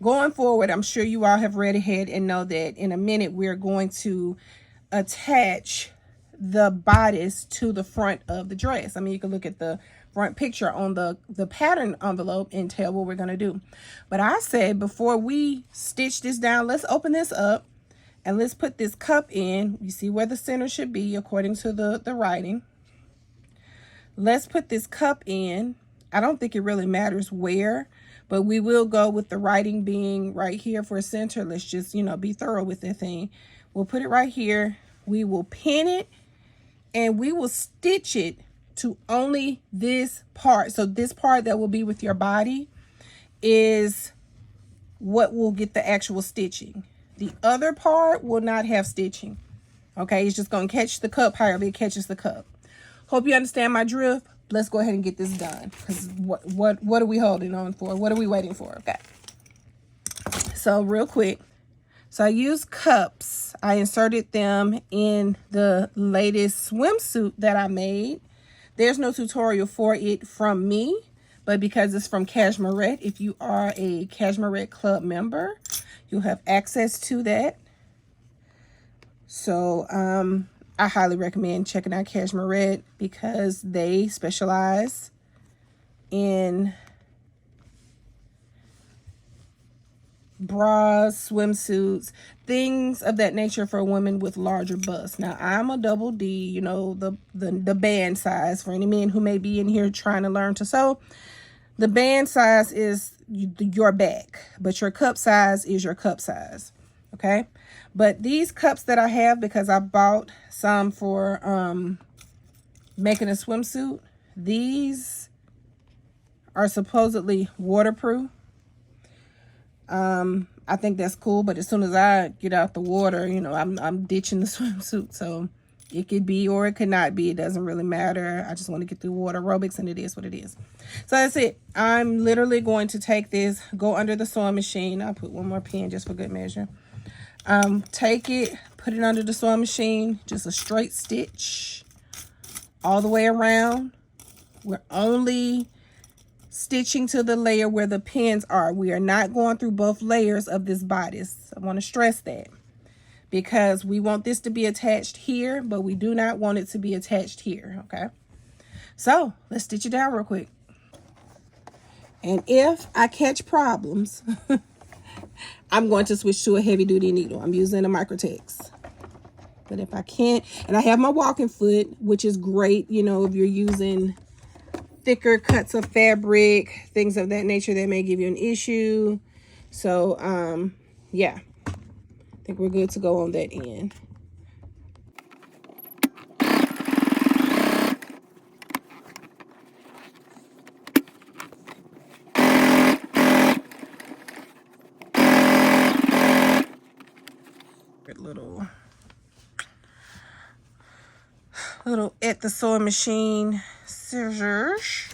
going forward, I'm sure you all have read ahead and know that in a minute we're going to attach the bodice to the front of the dress. I mean, you can look at the front picture on the pattern envelope and tell what we're going to do. But I said, before we stitch this down, let's open this up and let's put this cup in. You see where the center should be according to the writing. Let's put this cup in. I don't think it really matters where, but we will go with the writing being right here for center. Let's just, you know, be thorough with that thing. We'll put it right here. We will pin it and we will stitch it to only this part. So this part that will be with your body is what will get the actual stitching. The other part will not have stitching. Okay, it's just going to catch the cup however it catches the cup. Hope you understand my drift. Let's go ahead and get this done. Because what are we holding on for? What are we waiting for? Okay. So real quick. So I used cups. I inserted them in the latest swimsuit that I made. There's no tutorial for it from me, but because it's from Cashmerette, if you are a Cashmerette Club member, you'll have access to that. So I highly recommend checking out Cashmerette because they specialize in bras, swimsuits, things of that nature for women with larger busts. Now, I'm a double D, you know, the band size for any men who may be in here trying to learn to sew. The band size is your back, but your cup size is your cup size, okay? But these cups that I have, because I bought some for making a swimsuit, these are supposedly waterproof. I think that's cool, but as soon as I get out the water, you know, I'm ditching the swimsuit. So it could be or it could not be. It doesn't really matter. I just want to get through water aerobics, and it is what it is. So that's it. I'm literally going to take this, go under the sewing machine. I'll put one more pin just for good measure. Take it, put it under the sewing machine, just a straight stitch all the way around. We're only stitching to the layer where the pins are. We are not going through both layers of this bodice. I want to stress that because we want this to be attached here, but we do not want it to be attached here, okay? So let's stitch it down real quick. And if I catch problems, I'm going to switch to a heavy duty needle. I'm using a Microtex. But if I can't, and I have my walking foot, which is great, you know, if you're using thicker cuts of fabric, things of that nature that may give you an issue. So, yeah, I think we're good to go on that end. little at the sewing machine scissors.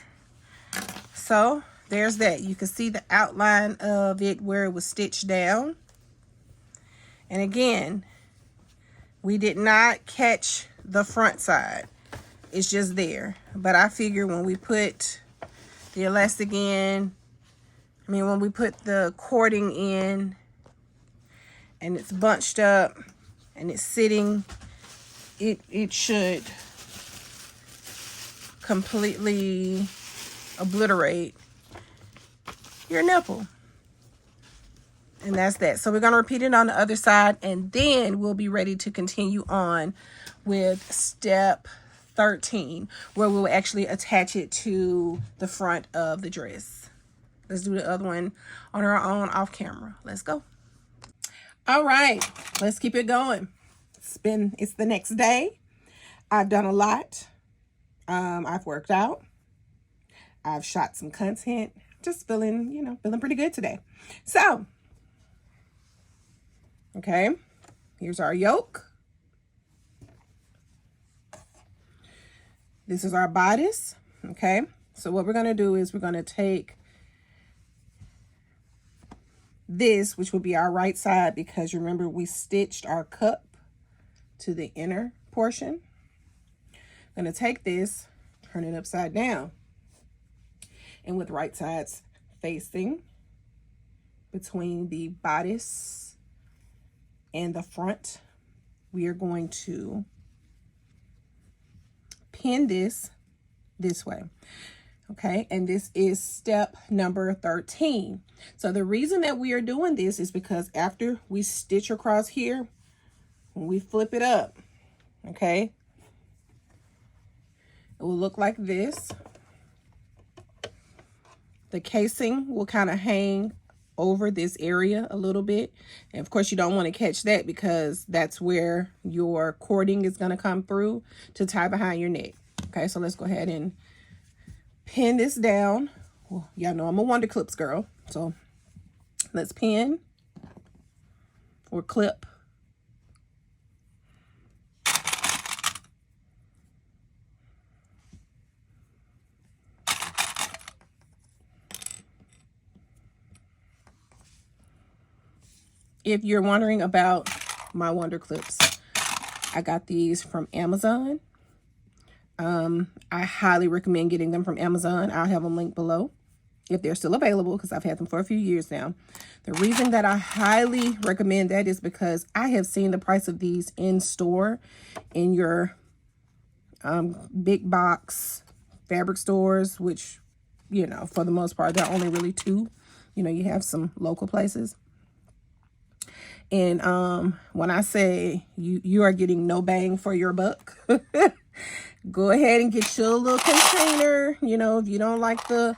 So there's that. You can see the outline of it where it was stitched down. And again, we did not catch the front side. It's just there. But I figure when we put the elastic in, when we put the cording in and it's bunched up and it's sitting, it should completely obliterate your nipple. And that's that. So we're going to repeat it on the other side, and then we'll be ready to continue on with step 13, where we'll actually attach it to the front of the dress. Let's do the other one on our own off camera. Let's go. All right, let's keep it going. It's the next day. I've done a lot. I've worked out. I've shot some content. Just feeling pretty good today. So, okay, here's our yoke. This is our bodice. Okay, so what we're going to do is we're going to take this, which will be our right side, because remember we stitched our cup to the inner portion. I'm going to take this, turn it upside down, and with right sides facing between the bodice and the front, we are going to pin this way. Okay, and this is step number 13. So the reason that we are doing this is because after we stitch across here, when we flip it up, okay, it will look like this. The casing will kind of hang over this area a little bit. And of course, you don't want to catch that because that's where your cording is going to come through to tie behind your neck. Okay, so let's go ahead and pin this down. Well, y'all know I'm a Wonder Clips girl. So let's pin or clip. If you're wondering about my Wonder Clips, I got these from Amazon. I highly recommend getting them from Amazon. I'll have them linked below if they're still available, because I've had them for a few years now. The reason that I highly recommend that is because I have seen the price of these in store in your big box fabric stores, which, for the most part, there are only really two. You have some local places. And when I say you are getting no bang for your buck, go ahead and get your little container. If you don't like the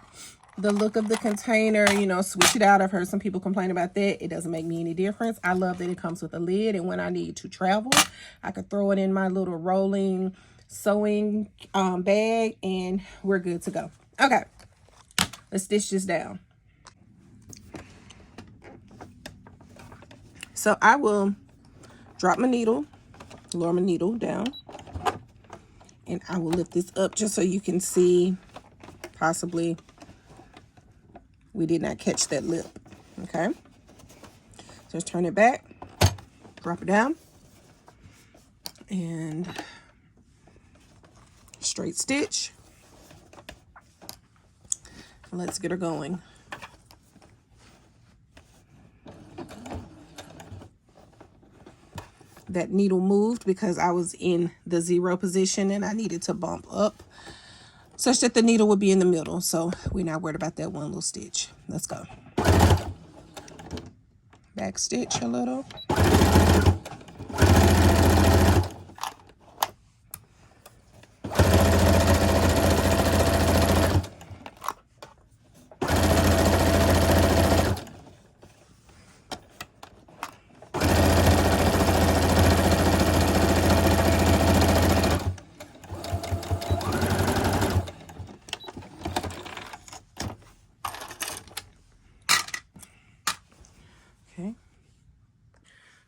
look of the container, switch it out. I've heard some people complain about that. It doesn't make me any difference. I love that it comes with a lid, and when I need to travel, I could throw it in my little rolling sewing bag, and we're good to go. Okay, let's stitch this down. So I will drop my needle, lower my needle down, and I will lift this up just so you can see, possibly we did not catch that lip. Okay, so just turn it back, drop it down, and straight stitch. Let's get her going. That needle moved because I was in the 0 position and I needed to bump up such that the needle would be in the middle. So we're not worried about that one little stitch. Let's go. Back stitch a little.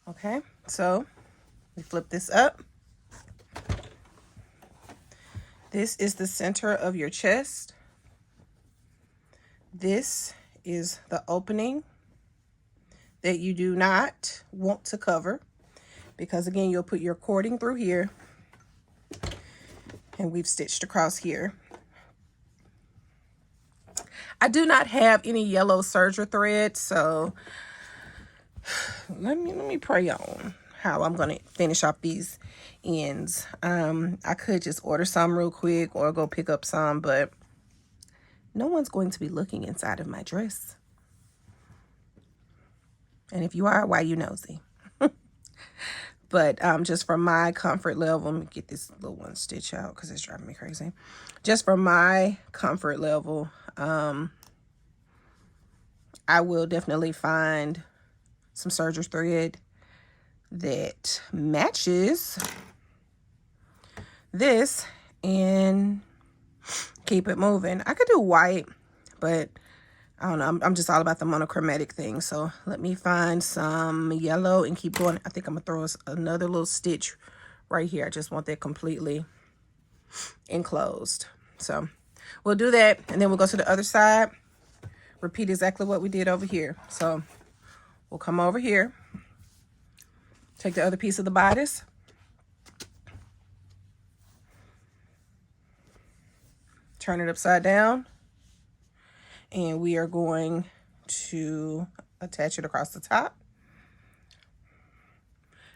Okay, so we flip this up. This is the center of your chest. This is the opening that you do not want to cover, because again, you'll put your cording through here, and we've stitched across here. I do not have any yellow serger thread, so let me pray on how I'm going to finish off these ends. I could just order some real quick or go pick up some, but no one's going to be looking inside of my dress. And if you are, why you nosy? But just for my comfort level, let me get this little one stitch out because it's driving me crazy. Just for my comfort level, I will definitely find some serger thread that matches this and keep it moving. I could do white, but I don't know. I'm just all about the monochromatic thing. So let me find some yellow and keep going. I think I'm going to throw another little stitch right here. I just want that completely enclosed. So we'll do that, and then we'll go to the other side. Repeat exactly what we did over here. So we'll come over here, take the other piece of the bodice, turn it upside down, and we are going to attach it across the top.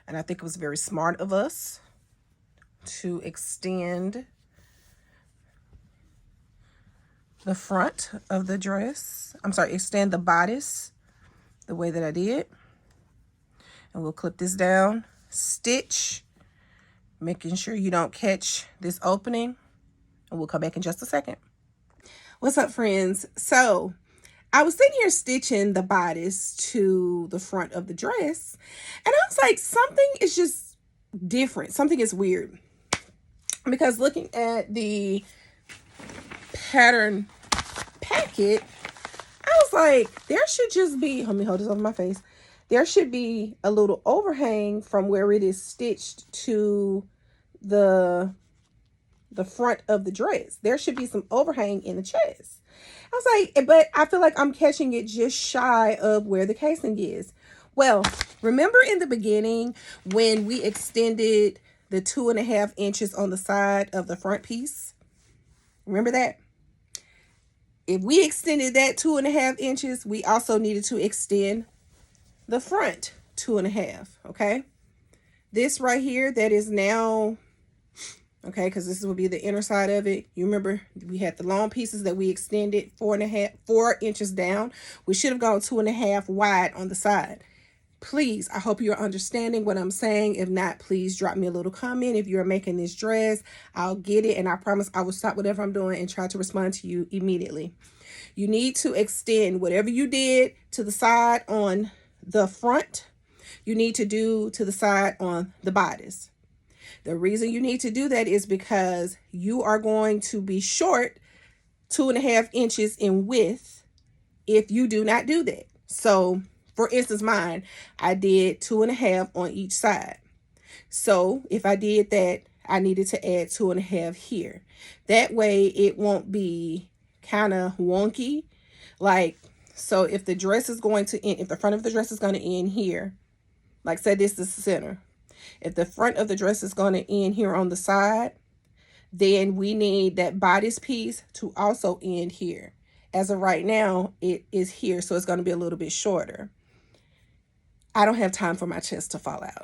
And I think it was very smart of us to extend the front of the dress. I'm sorry, extend the bodice the way that I did. And we'll clip this down, stitch, making sure you don't catch this opening. And we'll come back in just a second. What's up, friends? So I was sitting here stitching the bodice to the front of the dress, and I was like, something is just different. Something is weird. Because looking at the pattern packet, I was like, there should just be, let me hold this over my face. There should be a little overhang from where it is stitched to the front of the dress. There should be some overhang in the chest. I was like, but I feel like I'm catching it just shy of where the casing is. Well, remember in the beginning when we extended the 2.5 inches on the side of the front piece? Remember that? If we extended that 2.5 inches, we also needed to extend the front 2.5, okay? This right here, that is now, okay, because this will be the inner side of it. You remember we had the long pieces that we extended 4 inches down. We should have gone 2.5 wide on the side. Please, I hope you're understanding what I'm saying. If not, please drop me a little comment. If you're making this dress, I'll get it. And I promise I will stop whatever I'm doing and try to respond to you immediately. You need to extend whatever you did to the side on the front. You need to do to the side on the bodice. The reason you need to do that is because you are going to be short 2.5 inches in width if you do not do that. So for instance, mine, I did 2.5 on each side. So if I did that, I needed to add 2.5 here. That way it won't be kind of wonky. Like, so if the dress is going to end, if the front of the dress is going to end here, like say this is the center. If the front of the dress is going to end here on the side, then we need that bodice piece to also end here. As of right now, it is here, so it's going to be a little bit shorter. I don't have time for my chest to fall out.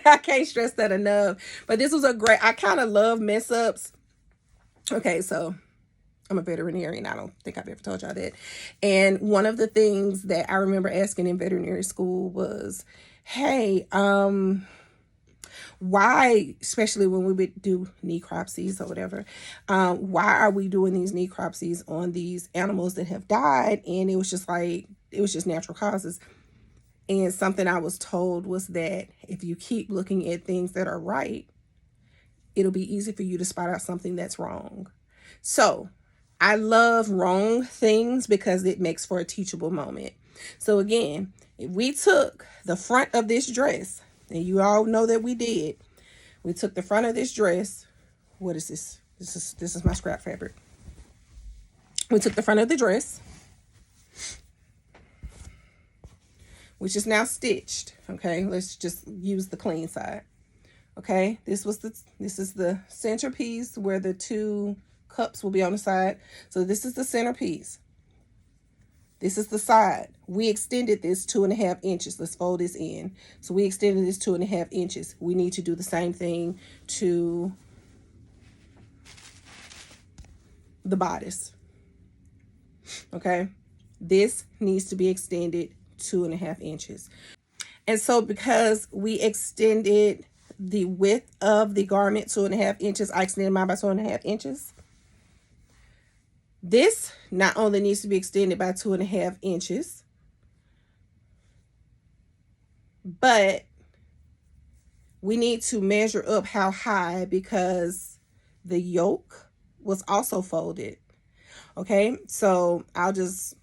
I can't stress that enough. But this was a great, I kind of love mess ups. Okay, so I'm a veterinarian. I don't think I've ever told y'all that. And one of the things that I remember asking in veterinary school was, hey, why, especially when we would do necropsies or whatever, why are we doing these necropsies on these animals that have died? And it was just like, it was just natural causes. And something I was told was that if you keep looking at things that are right, it'll be easy for you to spot out something that's wrong. So I love wrong things because it makes for a teachable moment. So again, if we took the front of this dress, and you all know that we did, we took the front of this dress, what is this? This is my scrap fabric. We took the front of the dress, which is now stitched. Okay, let's just use the clean side. Okay, this is the centerpiece where the two cups will be on the side. So this is the centerpiece. This is the side. We extended this 2.5 inches. Let's fold this in. So we extended this 2.5 inches. We need to do the same thing to the bodice. Okay, this needs to be extended 2.5 inches. And so because we extended the width of the garment 2.5 inches, I extended mine by 2.5 inches. This not only needs to be extended by 2.5 inches, but we need to measure up how high because the yoke was also folded. Okay, so I'll just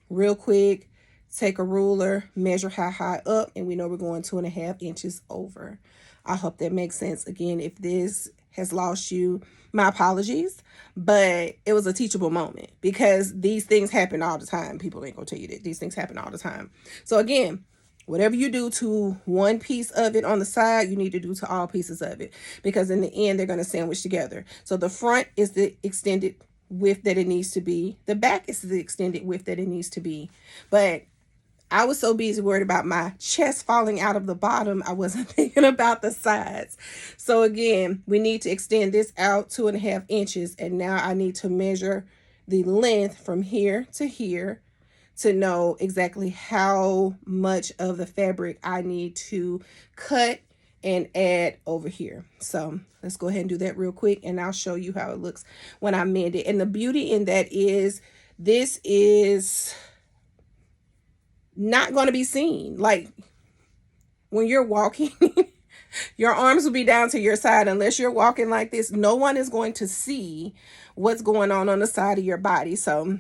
real quick take a ruler, measure how high up, and we know we're going 2.5 inches over. I hope that makes sense. Again, if this has lost you, my apologies, but it was a teachable moment because these things happen all the time. People ain't gonna tell you that these things happen all the time. So again, whatever you do to one piece of it on the side, you need to do to all pieces of it, because in the end, they're going to sandwich together. So the front is the extended width that it needs to be. The back is the extended width that it needs to be. But I was so busy worried about my chest falling out of the bottom, I wasn't thinking about the sides. So again, we need to extend this out 2.5 inches. And now I need to measure the length from here to here to know exactly how much of the fabric I need to cut and add over here. So let's go ahead and do that real quick, and I'll show you how it looks when I mend it. And the beauty in that is this is not going to be seen. Like when you're walking, your arms will be down to your side. Unless you're walking like this, no one is going to see what's going on the side of your body. So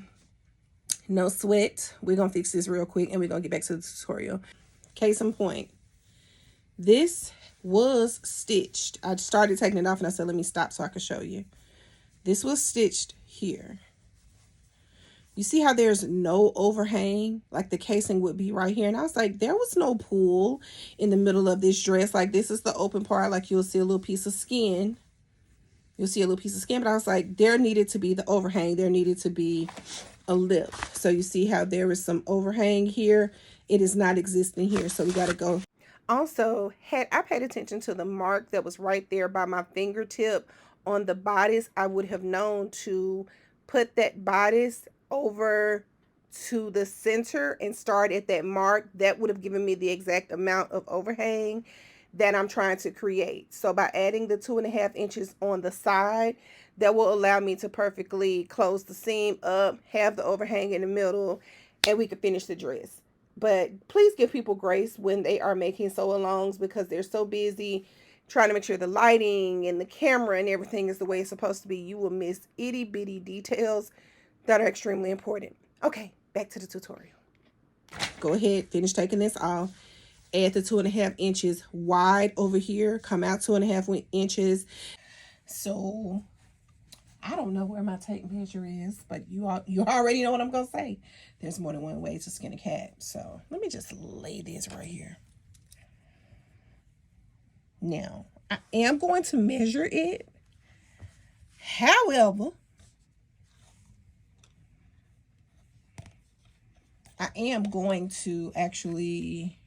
no sweat. We're going to fix this real quick and we're going to get back to the tutorial. Case in point, this was stitched. I started taking it off and I said, let me stop so I can show you. This was stitched here. You see how there's no overhang? Like the casing would be right here. And I was like, there was no pull in the middle of this dress. Like this is the open part. Like you'll see a little piece of skin. You'll see a little piece of skin. But I was like, there needed to be the overhang. There needed to be a lip. So you see how there is some overhang here. It is not existing here. So we got to go. Also, had I paid attention to the mark that was right there by my fingertip on the bodice, I would have known to put that bodice over to the center and start at that mark. That would have given me the exact amount of overhang that I'm trying to create. So by adding the 2.5 inches on the side, that will allow me to perfectly close the seam up, have the overhang in the middle, and we can finish the dress. But please give people grace when they are making sew-alongs because they're so busy trying to make sure the lighting and the camera and everything is the way it's supposed to be. You will miss itty bitty details that are extremely important. Okay, back to the tutorial. Go ahead, finish taking this off. Add the 2.5 inches wide over here. Come out 2.5 inches. So I don't know where my tape measure is, but you already know what I'm gonna say. There's more than one way to skin a cat. So let me just lay this right here. Now, I am going to measure it. However, I am going to actually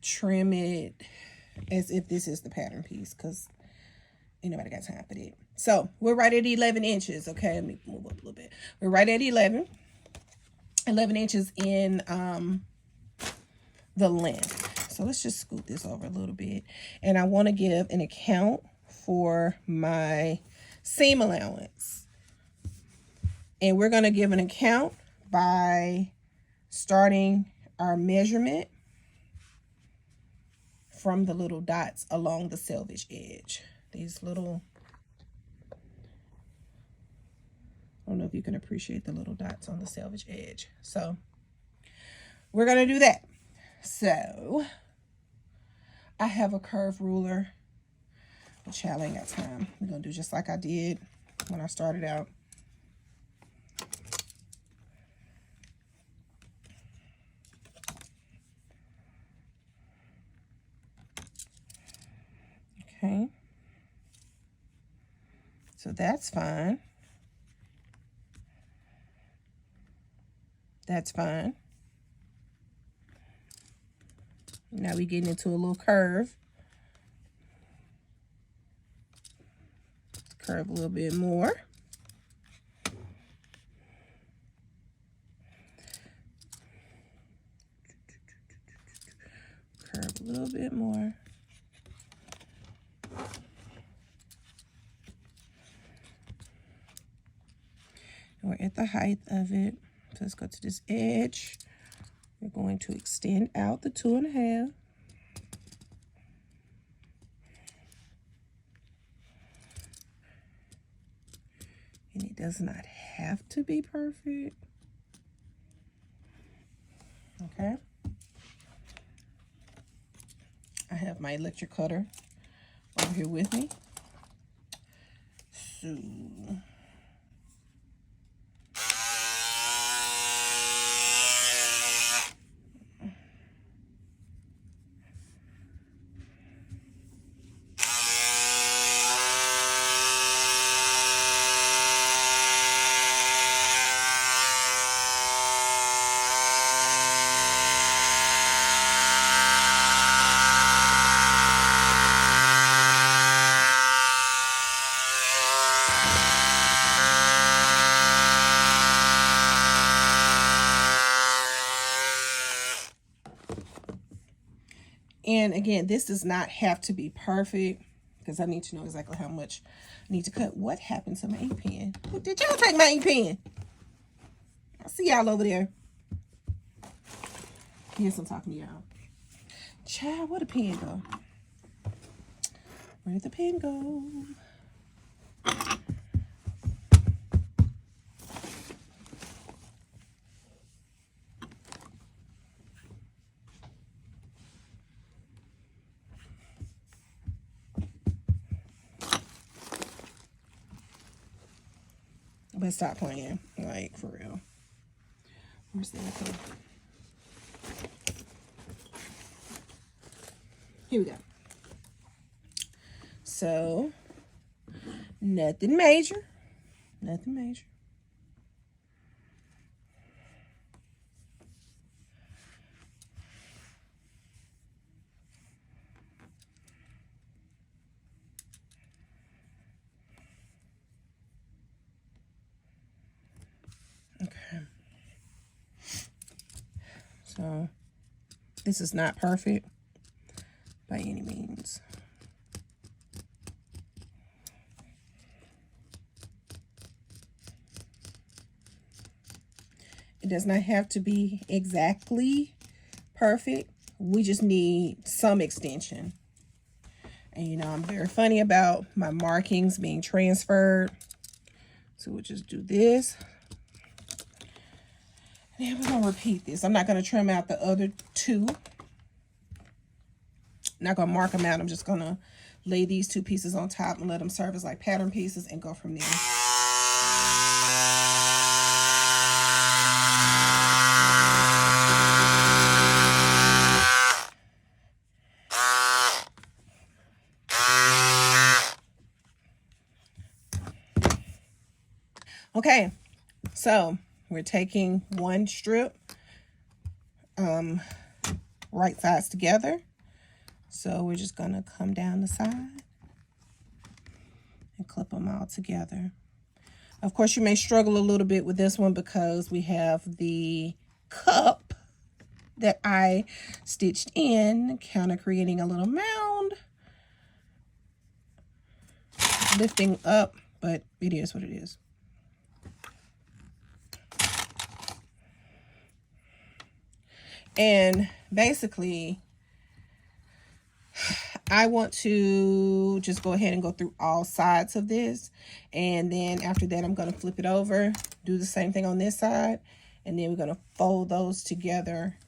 trim it as if this is the pattern piece because ain't nobody got time for that. So we're right at 11 inches. Okay, let me move up a little bit. We're right at 11 inches in the length. So let's just scoot this over a little bit. And I want to give an account for my seam allowance. And we're going to give an account by starting our measurement from the little dots along the selvage edge. These little, I don't know if you can appreciate the little dots on the selvage edge. So we're going to do that. So I have a curve ruler But child, I ain't got time. We're gonna do just like I did when I started out. Okay. So that's fine. That's fine. Now we're getting into a little curve. Curve a little bit more. Curve a little bit more. And we're at the height of it. So let's go to this edge. We're going to extend out the 2.5. And it does not have to be perfect. Okay. I have my electric cutter over here with me. So and again, this does not have to be perfect because I need to know exactly how much I need to cut. What happened to my ink pen? Did y'all take my ink pen? I'll see y'all over there. Yes, I'm talking to y'all. Child, where'd the pen go? Where did the pen go? But stop playing, like, for real. Where's the other? Here we go. So, nothing major. Nothing major. Okay. So, this is not perfect by any means. It does not have to be exactly perfect. We just need some extension. And you know, I'm very funny about my markings being transferred. So we'll just do this. And then we're going to repeat this. I'm not going to trim out the other two. Not going to mark them out. I'm just going to lay these two pieces on top and let them serve as like pattern pieces and go from there. Okay, so we're taking one strip, right sides together. So we're just gonna come down the side and clip them all together. Of course, you may struggle a little bit with this one because we have the cup that I stitched in, kind of creating a little mound, lifting up, but it is what it is. And basically, I want to just go ahead and go through all sides of this. And then after that, I'm going to flip it over, do the same thing on this side. And then we're going to fold those together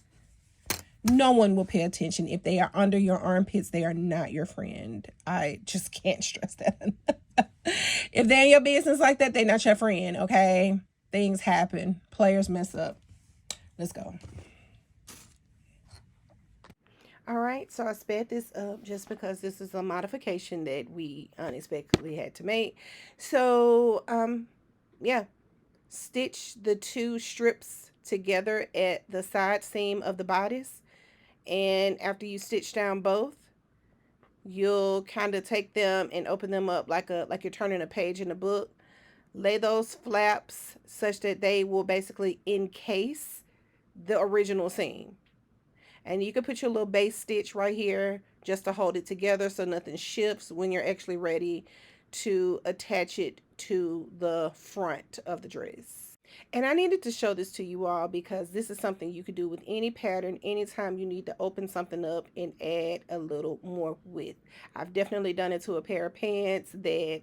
No one will pay attention. If they are under your armpits, they are not your friend. I just can't stress that. If they're in your business like that, they're not your friend, okay? Things happen. Players mess up. Let's go. All right, so I sped this up just because this is a modification that we unexpectedly had to make. So, yeah, stitch the 2 strips together at the side seam of the bodice. And after you stitch down both, you'll kind of take them and open them up like you're turning a page in a book. Lay those flaps such that they will basically encase the original seam. And you can put your little base stitch right here just to hold it together so nothing shifts when you're actually ready to attach it to the front of the dress. And I needed to show this to you all because this is something you could do with any pattern anytime you need to open something up and add a little more width. I've definitely done it to a pair of pants that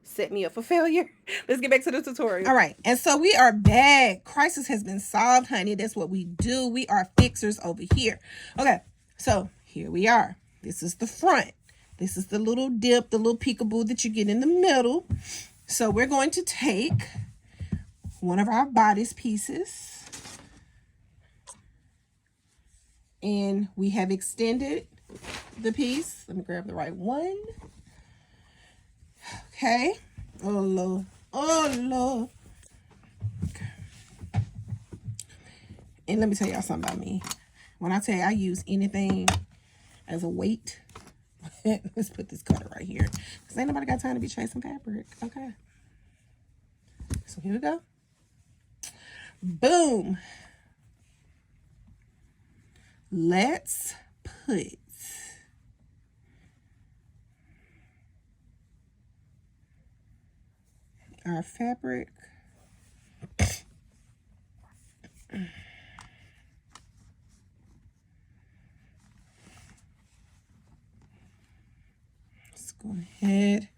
set me up for failure. Let's get back to the tutorial. All right, and so we are back. Crisis has been solved, honey. That's what we do. We are fixers over here. Okay, so here we are. This is the front. This is the little dip, the little peekaboo that you get in the middle. So we're going to take one of our bodice pieces, and we have extended the piece. Let me grab the right one. Okay. Oh, Lord. Oh, Lord. Okay. And let me tell y'all something about me. When I tell you I use anything as a weight, let's put this cutter right here. Because ain't nobody got time to be chasing fabric. Okay. So here we go. Boom. Let's put our fabric let's go ahead,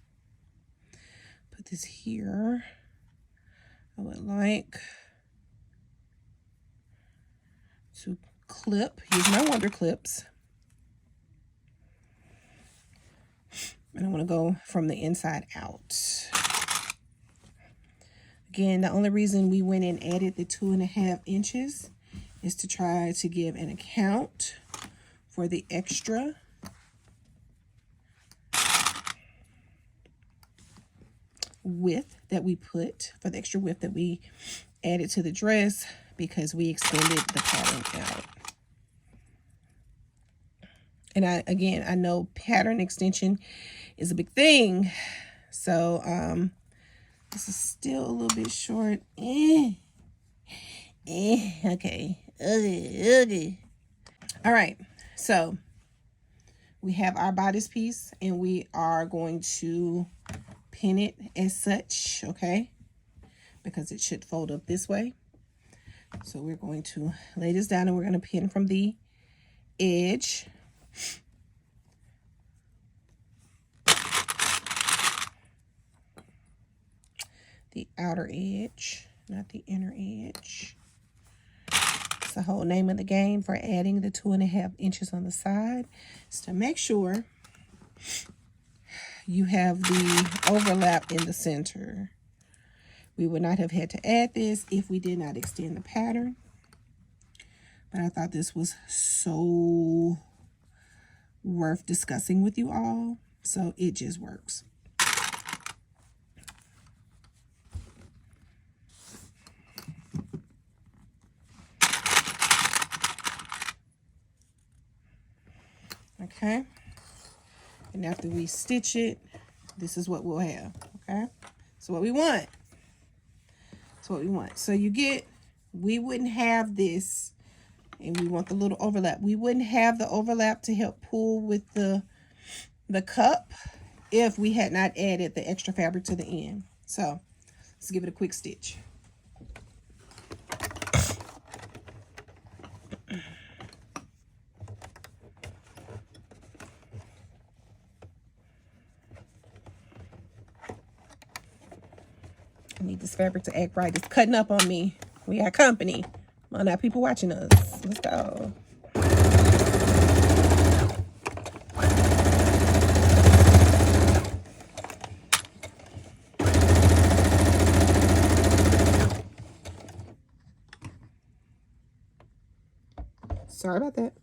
put this here. I would like to clip, use my Wonder Clips, and I want to go from the inside out. Again, the only reason we went and added the 2.5 inches is to try to give an account for the extra width that we put, for the extra width that we added to the dress, because we extended the pattern out. And I know pattern extension is a big thing. So, this is still a little bit short. Okay. Okay. All right. So we have our bodice piece, and we are going to pin it as such, okay? Because it should fold up this way. So we're going to lay this down, and we're going to pin from the edge. The outer edge, not the inner edge. It's the whole name of the game for adding the 2.5 inches on the side, is to make sure you have the overlap in the center. We would not have had to add this if we did not extend the pattern. But I thought this was so worth discussing with you all. So it just works. Okay. And after we stitch it, this is what we'll have. Okay. So what we want. So what we want. So you get, we wouldn't have this, and we want the little overlap. We wouldn't have the overlap to help pull with the cup if we had not added the extra fabric to the end. So let's give it a quick stitch. I need this fabric to act right. It's cutting up on me. We got company. Well, now people watching us. Let's go. Sorry about that.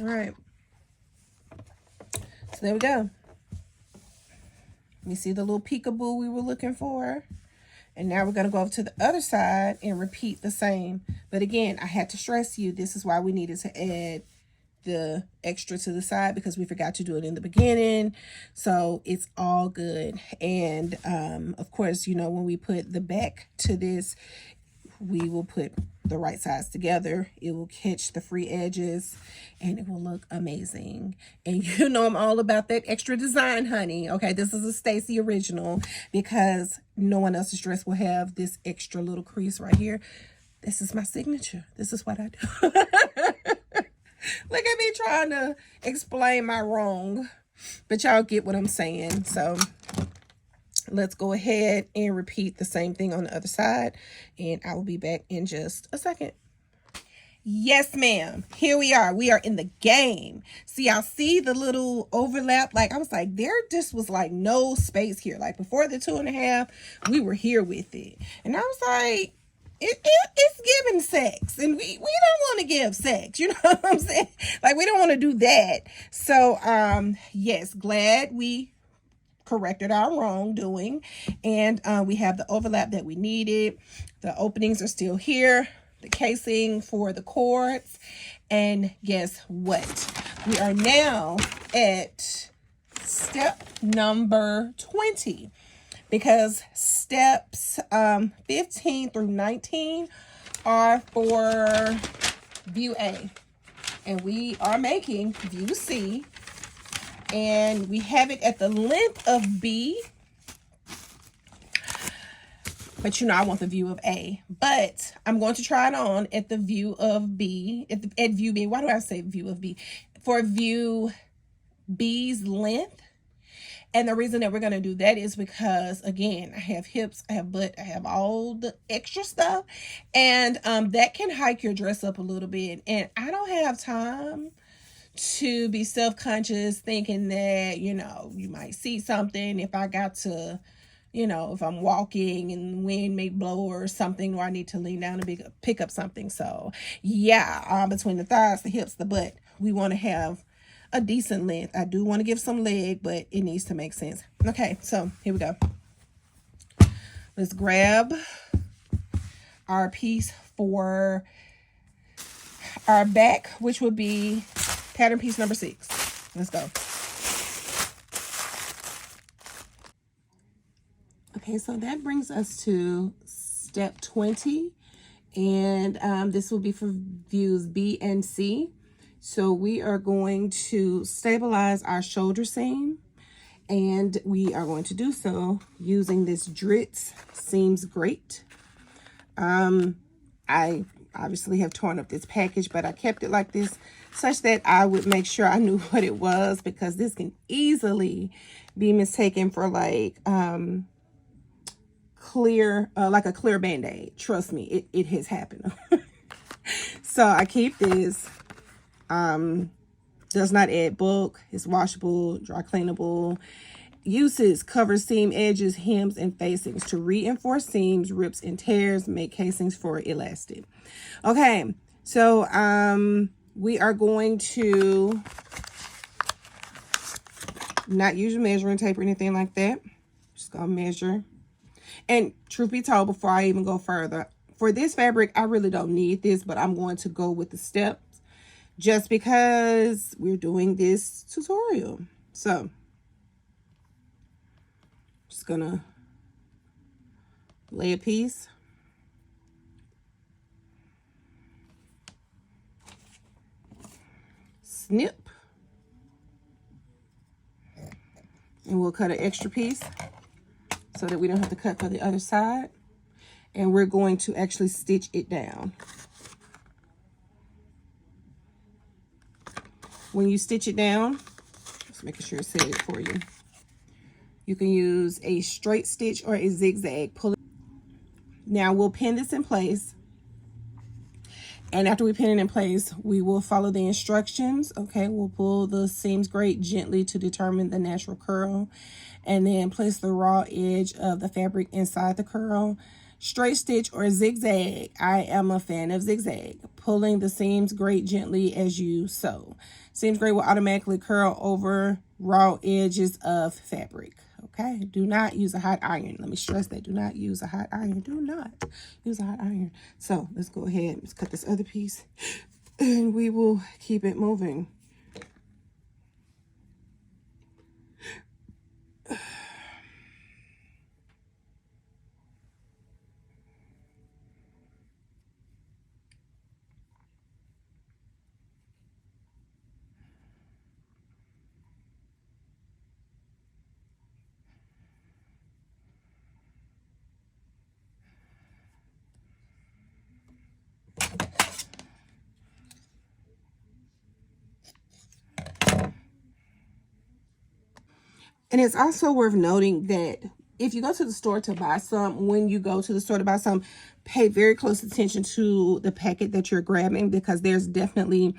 All right. So there we go. You see the little peekaboo we were looking for? And now we're going to go over to the other side and repeat the same. But again, I had to stress you, this is why we needed to add the extra to the side, because we forgot to do it in the beginning. So it's all good. And of course, you know, when we put the back to this, we will put the right sides together. It will catch the free edges and it will look amazing. And you know I'm all about that extra design, honey. Okay, this is a Stacie original because no one else's dress will have this extra little crease right here. This is my signature. This is what I do. Look at me trying to explain my wrong, but y'all get what I'm saying. So let's go ahead and repeat the same thing on the other side, and I will be back in just a second. Yes, ma'am. Here we are. We are in the game. See, y'all see the little overlap? Like, I was like, there just was like no space here. Like before the 2.5, we were here with it. And I was like, it's giving sex, and we don't want to give sex, you know what I'm saying? Like, we don't want to do that. So yes, glad we corrected our wrongdoing, and we have the overlap that we needed. The openings are still here, the casing for the cords, and guess what? We are now at step number 20. Because steps 15 through 19 are for view A. And we are making view C. And we have it at the length of B. But you know, I want the view of A. But I'm going to try it on at the view of B. At view B. Why do I say view of B? For view B's length. And the reason that we're going to do that is because, again, I have hips, I have butt, I have all the extra stuff. And that can hike your dress up a little bit. And I don't have time to be self-conscious thinking that, you know, you might see something. If I got to, you know, if I'm walking and the wind may blow or something, or I need to lean down and pick up something. So, yeah, between the thighs, the hips, the butt, we want to have a decent length. I do want to give some leg, but it needs to make sense. Okay, so here we go. Let's grab our piece for our back, which would be pattern piece number 6. Let's go. Okay, so that brings us to step 20, and this will be for views B and C. So we are going to stabilize our shoulder seam, and we are going to do so using this Dritz Seams Great. I obviously have torn up this package, but I kept it like this such that I would make sure I knew what it was, because this can easily be mistaken for like clear, like a clear Band-Aid. Trust me, it has happened. So I keep this. Does not add bulk. It's washable, dry cleanable. Uses: cover seam edges, hems, and facings to reinforce seams, rips, and tears. Make casings for elastic. Okay, so we are going to not use measuring tape or anything like that. Just gonna measure. And truth be told, before I even go further, for this fabric, I really don't need this, but I'm going to go with the steps just because we're doing this tutorial. So, just gonna lay a piece. Snip. And we'll cut an extra piece so that we don't have to cut for the other side. And we're going to actually stitch it down. When you stitch it down, just making sure it said it for you. You can use a straight stitch or a zigzag. Pull it. Now we'll pin this in place. And after we pin it in place, we will follow the instructions. Okay, we'll pull the seams grade gently to determine the natural curl. And then place the raw edge of the fabric inside the curl. Straight stitch or zigzag. I am a fan of zigzag. Pulling the seams grade gently as you sew. Seams grade will automatically curl over raw edges of fabric. Okay, do not use a hot iron. Let me stress that. Do not use a hot iron. Do not use a hot iron. So let's go ahead. Let's cut this other piece and we will keep it moving. And it's also worth noting that if you go to the store to buy some, when you go to the store to buy some, pay very close attention to the packet that you're grabbing, because there's definitely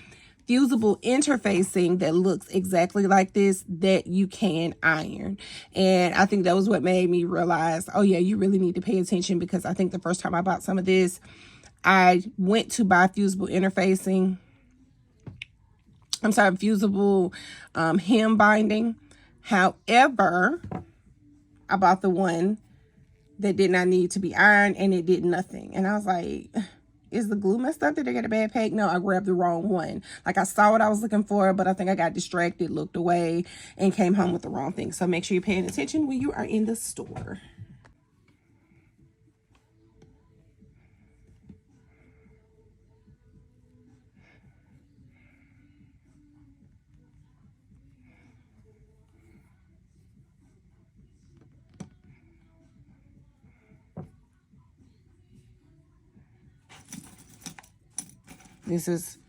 fusible interfacing that looks exactly like this that you can iron. And I think that was what made me realize, oh yeah, you really need to pay attention, because I think the first time I bought some of this, I went to buy fusible interfacing. I'm sorry, fusible hem binding. However, I bought the one that did not need to be ironed, and it did nothing. And I was like, is the glue messed up? Did I get a bad pack? No, I grabbed the wrong one. Like, I saw what I was looking for, but I think I got distracted, looked away, and came home with the wrong thing. So make sure you're paying attention when you are in the store. This is,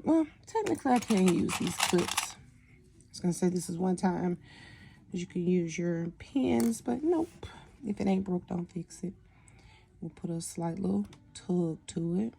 well, technically I can't use these clips. I was going to say this is one time you can use your pins, but nope. If it ain't broke, don't fix it. We'll put a slight little tug to it.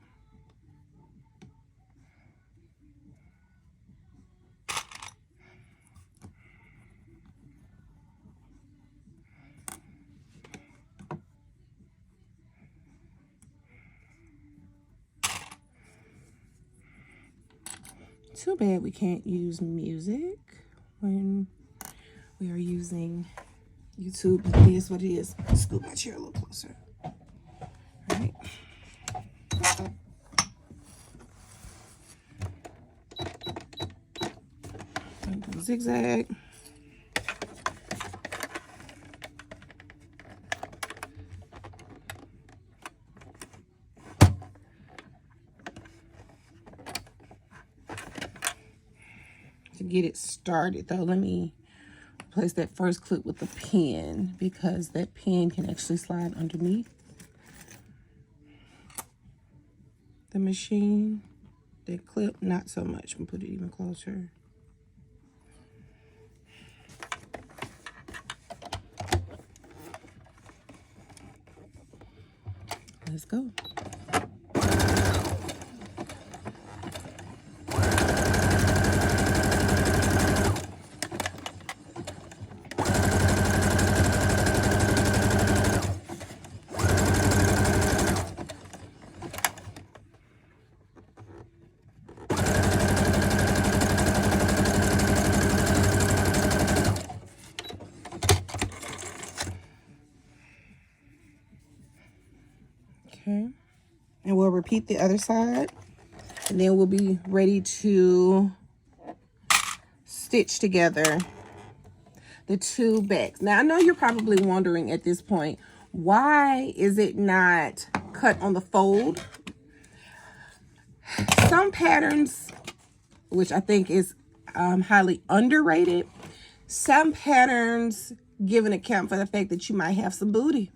Too bad we can't use music when we are using YouTube. It is what it is. Scoot my chair a little closer. All right. Zigzag. To get it started though, let me place that first clip with the pin, because that pin can actually slide underneath the machine. That clip, not so much. I'm gonna put it even closer. Let's go. Okay. And we'll repeat the other side. And then we'll be ready to stitch together the two backs. Now, I know you're probably wondering at this point, why is it not cut on the fold? Some patterns, which I think is highly underrated, some patterns give an account for the fact that you might have some booty.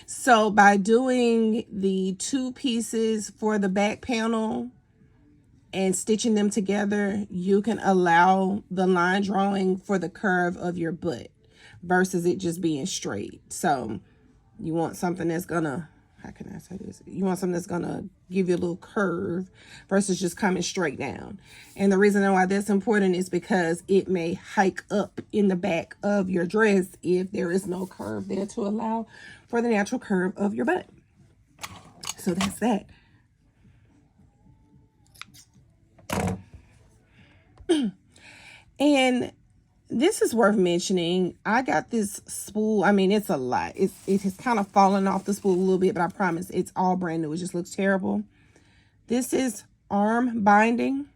So by doing the two pieces for the back panel and stitching them together, you can allow the line drawing for the curve of your butt versus it just being straight. So you want something that's gonna, how can I say this? You want something that's gonna give you a little curve versus just coming straight down. And the reason why that's important is because it may hike up in the back of your dress if there is no curve there to allow for the natural curve of your butt. So that's that. And this is worth mentioning. I got this spool. I mean, it's a lot. It has kind of fallen off the spool a little bit, but I promise it's all brand new. It just looks terrible. This is arm binding,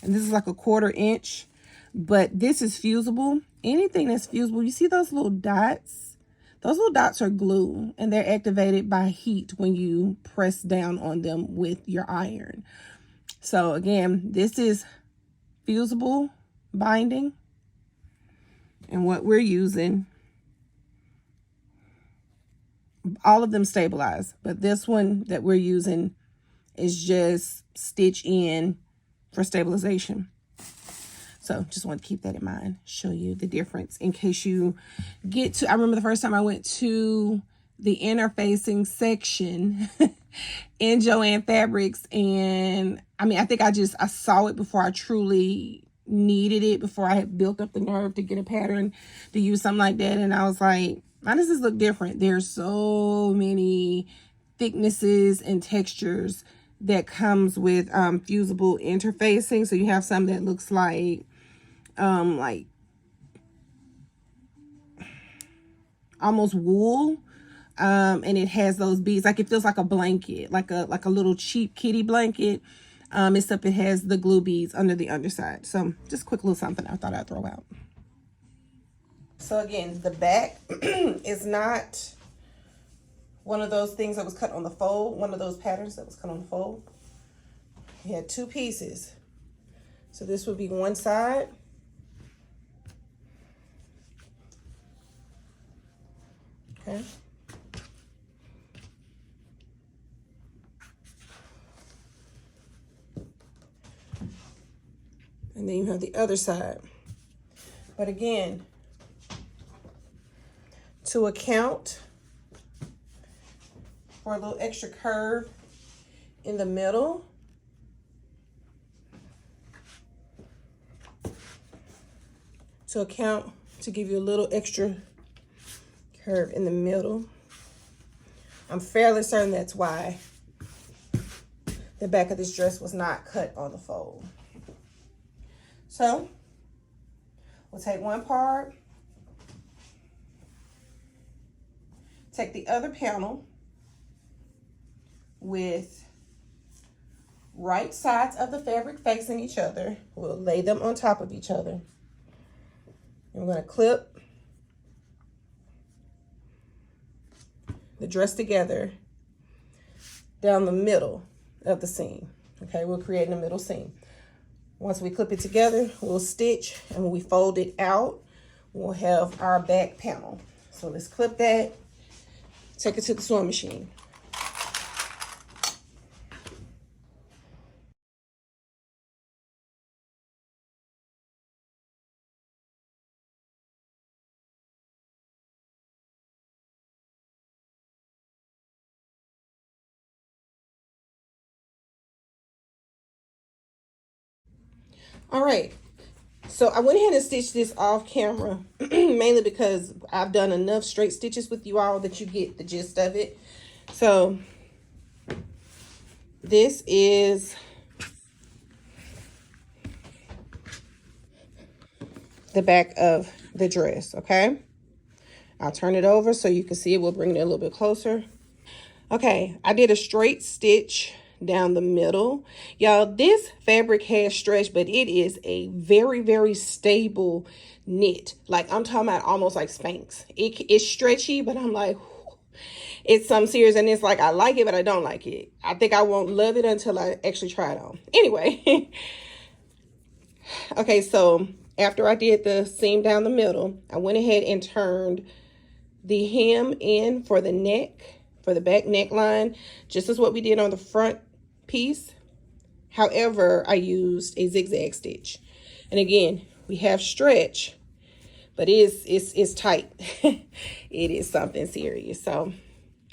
and this is like a 1/4 inch, but this is fusible. Anything that's fusible, you see those little dots? Those little dots are glue, and they're activated by heat when you press down on them with your iron. So again, this is fusible binding. And what we're using, all of them stabilize, but this one that we're using is just stitch in for stabilization. So just want to keep that in mind, show you the difference in case you get to, I remember the first time I went to the interfacing section in Joann Fabrics, and I mean, I think I saw it before I truly needed it, before I had built up the nerve to get a pattern to use something like that. And I was like, why does this look different? There's so many thicknesses and textures that comes with fusible interfacing. So you have some that looks like almost wool, and it has those beads, like it feels like a blanket, like a little cheap kitty blanket, except it has the glue beads under the underside. So just a quick little something I thought I'd throw out. So again, the back is not one of those things that was cut on the fold, one of those patterns that was cut on the fold. We had two pieces. So this would be one side. Okay. And then you have the other side. But again, to account for a little extra curve in the middle, to give you a little extra curve in the middle, I'm fairly certain that's why the back of this dress was not cut on the fold. So we'll take one part, take the other panel with right sides of the fabric facing each other. We'll lay them on top of each other. And we're going to clip the dress together down the middle of the seam. Okay, we're creating a middle seam. Once we clip it together, we'll stitch, and when we fold it out, we'll have our back panel. So let's clip that, take it to the sewing machine. All right, so I went ahead and stitched this off camera, mainly because I've done enough straight stitches with you all that you get the gist of it. So this is the back of the dress, okay? I'll turn it over so you can see it. We'll bring it a little bit closer. Okay, I did a straight stitch down the middle. Y'all, this fabric has stretch, but it is a very, very stable knit. Like, I'm talking about almost like Spanx. It's stretchy, but I'm like, whew, it's some serious, and it's like, I like it, but I don't like it. I think I won't love it until I actually try it on. Anyway, okay, so after I did the seam down the middle, I went ahead and turned the hem in for the neck, for the back neckline, just as what we did on the front piece. However, I used a zigzag stitch. And again, we have stretch, but it's tight. It is something serious. So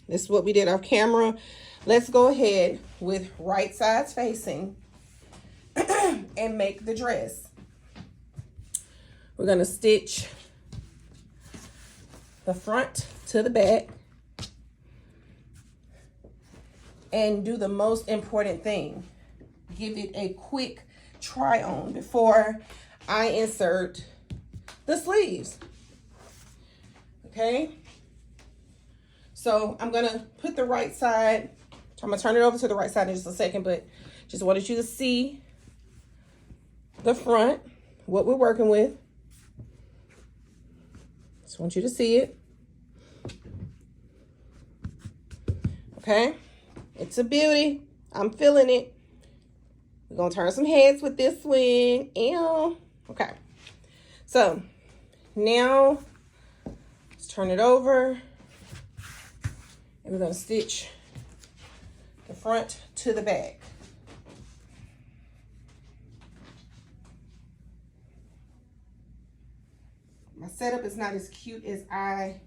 this is what we did off camera. Let's go ahead with right sides facing and make the dress. We're gonna stitch the front to the back and do the most important thing. Give it a quick try on before I insert the sleeves. Okay? So I'm gonna put the right side, I'm gonna turn it over to the right side in just a second, but just wanted you to see the front, what we're working with. Just want you to see it. Okay? It's a beauty. I'm feeling it. We're gonna turn some heads with this wing. Ew. Okay. So now let's turn it over. And we're gonna stitch the front to the back. My setup is not as cute as I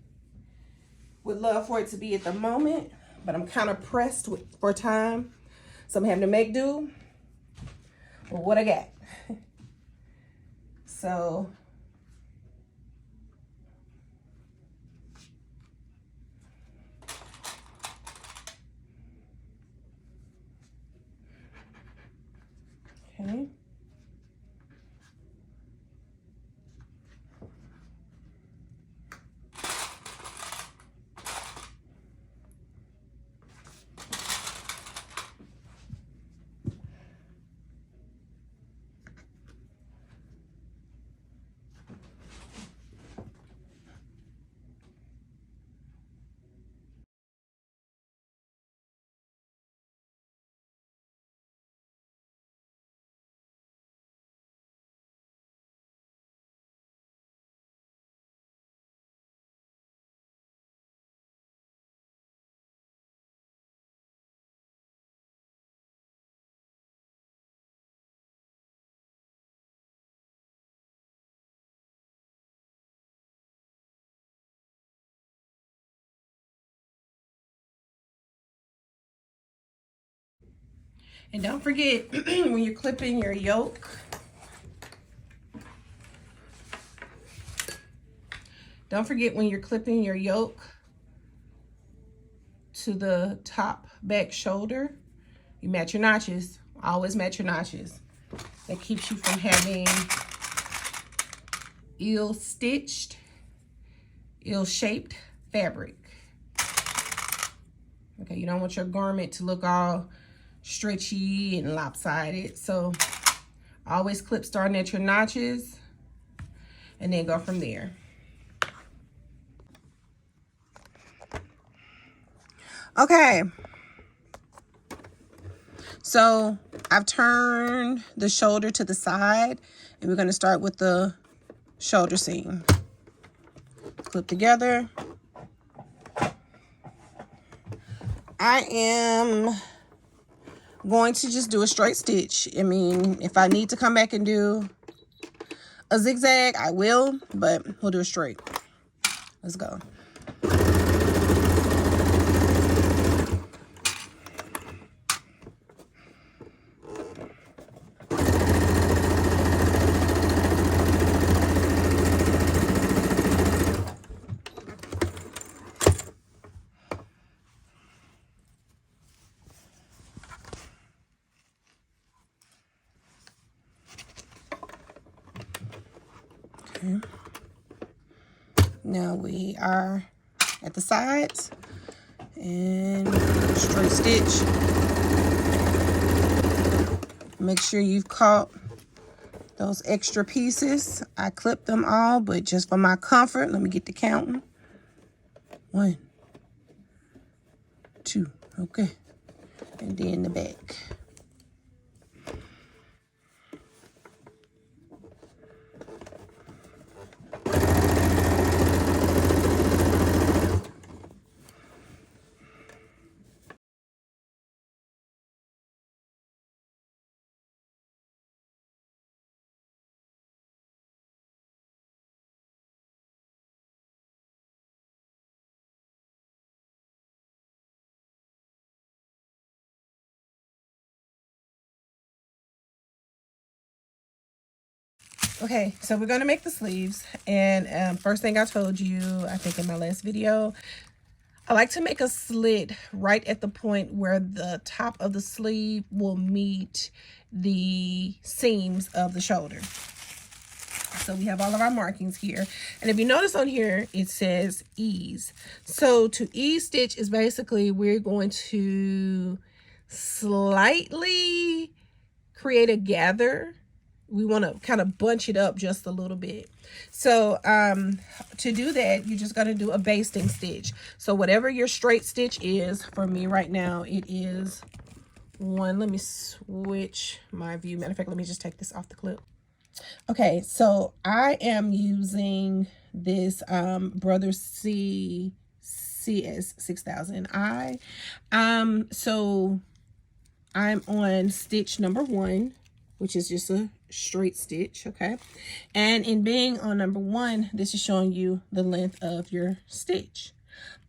would love for it to be at the moment, but I'm kind of pressed for time. So I'm having to make do with what I got. So okay. And don't forget when you're clipping your yoke, to the top back shoulder, you match your notches. Always match your notches. That keeps you from having ill-stitched, ill-shaped fabric. Okay, you don't want your garment to look all stretchy and lopsided. So always clip starting at your notches and then go from there. Okay, so I've turned the shoulder to the side and we're going to start with the shoulder seam. Clip together. I am going to just do a straight stitch. I mean, if I need to come back and do a zigzag, I will, but we'll do it straight. Let's go. Okay. Now we are at the sides and straight stitch. Make sure you've caught those extra pieces. I clipped them all, but just for my comfort, let me get to counting. 1, 2, okay. And then the back. Okay, so we're going to make the sleeves. And first thing I told you, I think in my last video, I like to make a slit right at the point where the top of the sleeve will meet the seams of the shoulder. So we have all of our markings here. And if you notice on here, it says ease. So to ease stitch is basically we're going to slightly create a gather. We want to kind of bunch it up just a little bit. So to do that, you're just going to do a basting stitch. So whatever your straight stitch is, for me right now, it is 1. Let me switch my view. Matter of fact, let me just take this off the clip. Okay, so I am using this Brothers CS 6000i. So I'm on stitch number 1, which is just a straight stitch, okay? And in being on number 1, this is showing you the length of your stitch.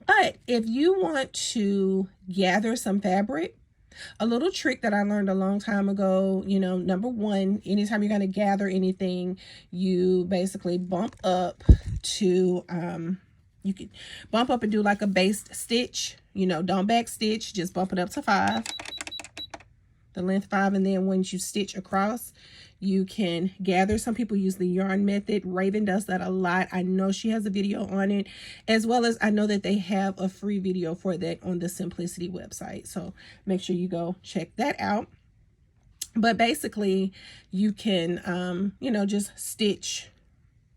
But if you want to gather some fabric, a little trick that I learned a long time ago, you know, number 1, anytime you're going to gather anything, you basically bump up to, you can bump up and do like a baste stitch, you know, don't back stitch, just bump it up to 5. The length 5, and then once you stitch across, you can gather. Some people use the yarn method. Raven does that a lot. I know she has a video on it, as well as I know that they have a free video for that on the Simplicity website. So make sure you go check that out. But basically, you can, you know, just stitch,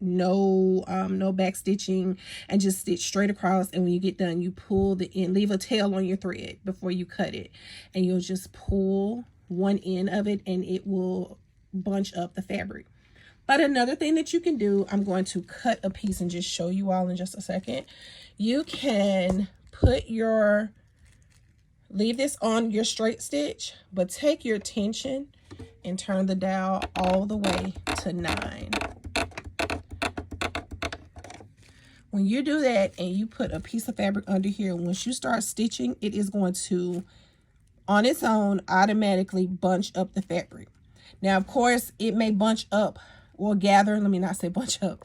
no back stitching, and just stitch straight across. And when you get done, you pull the end, leave a tail on your thread before you cut it, and you'll just pull one end of it, and it will bunch up the fabric. But another thing that you can do, I'm going to cut a piece and just show you all in just a second. You can put your, leave this on your straight stitch, but take your tension and turn the dial all the way to 9. When you do that and you put a piece of fabric under here, once you start stitching, it is going to, on its own, automatically bunch up the fabric. Now, of course, it may bunch up or gather, let me not say bunch up.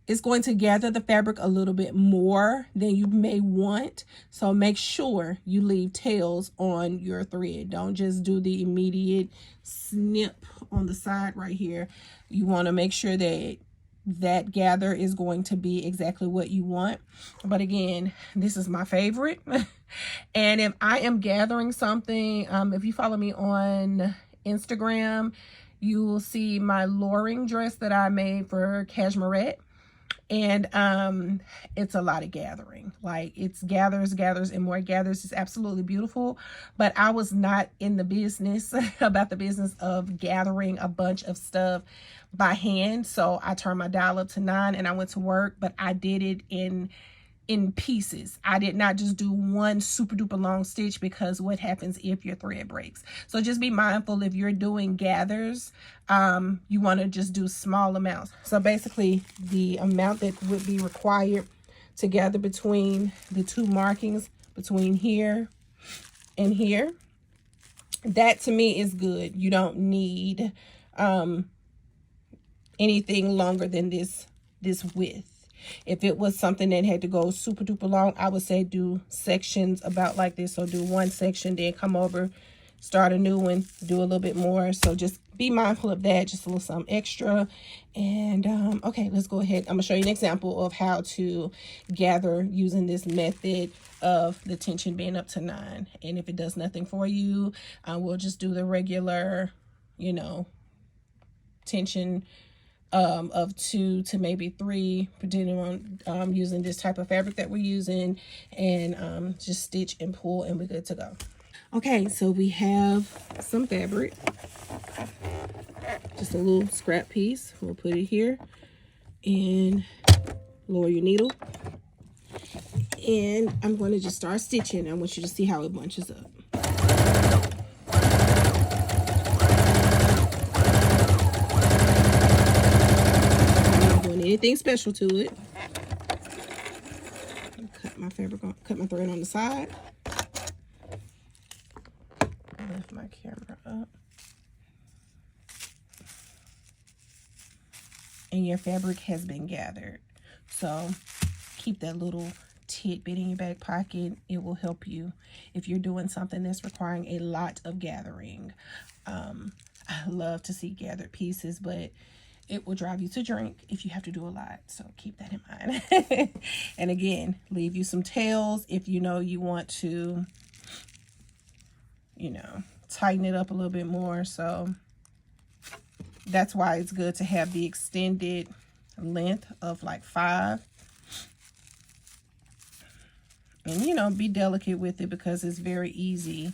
It's going to gather the fabric a little bit more than you may want. So make sure you leave tails on your thread. Don't just do the immediate snip on the side right here. You want to make sure that that gather is going to be exactly what you want. But again, this is my favorite. And if I am gathering something, if you follow me on Instagram, you will see my Loring dress that I made for Cashmerette. And it's a lot of gathering. Like, it's gathers and more gathers. It's absolutely beautiful. But I was not in the business about the business of gathering a bunch of stuff by hand. So I turned my dial up to 9 and I went to work, but I did it in pieces. I did not just do one super duper long stitch, because what happens if your thread breaks? So just be mindful if you're doing gathers, you want to just do small amounts. So basically the amount that would be required to gather between the 2 markings, between here and here, that to me is good. You don't need anything longer than this width. If it was something that had to go super duper long, I would say do sections about like this. So do one section, then come over, start a new one, do a little bit more. So just be mindful of that, just a little something extra. And okay, let's go ahead. I'm gonna show you an example of how to gather using this method of the tension being up to 9. And if it does nothing for you, we'll just do the regular, you know, tension of 2 to maybe 3, depending on using this type of fabric that we're using, and just stitch and pull, and we're good to go. Okay, so we have some fabric, just a little scrap piece. We'll put it here and lower your needle, and I'm going to just start stitching. I want you to see how it bunches up. Anything special to it. Cut my fabric on, cut my thread on the side. Lift my camera up. And your fabric has been gathered. So keep that little tidbit in your back pocket. It will help you if you're doing something that's requiring a lot of gathering. I love to see gathered pieces, but it will drive you to drink if you have to do a lot. So keep that in mind. And again, leave you some tails if you know you want to, you know, tighten it up a little bit more. So that's why it's good to have the extended length of like 5. And, you know, be delicate with it because it's very easy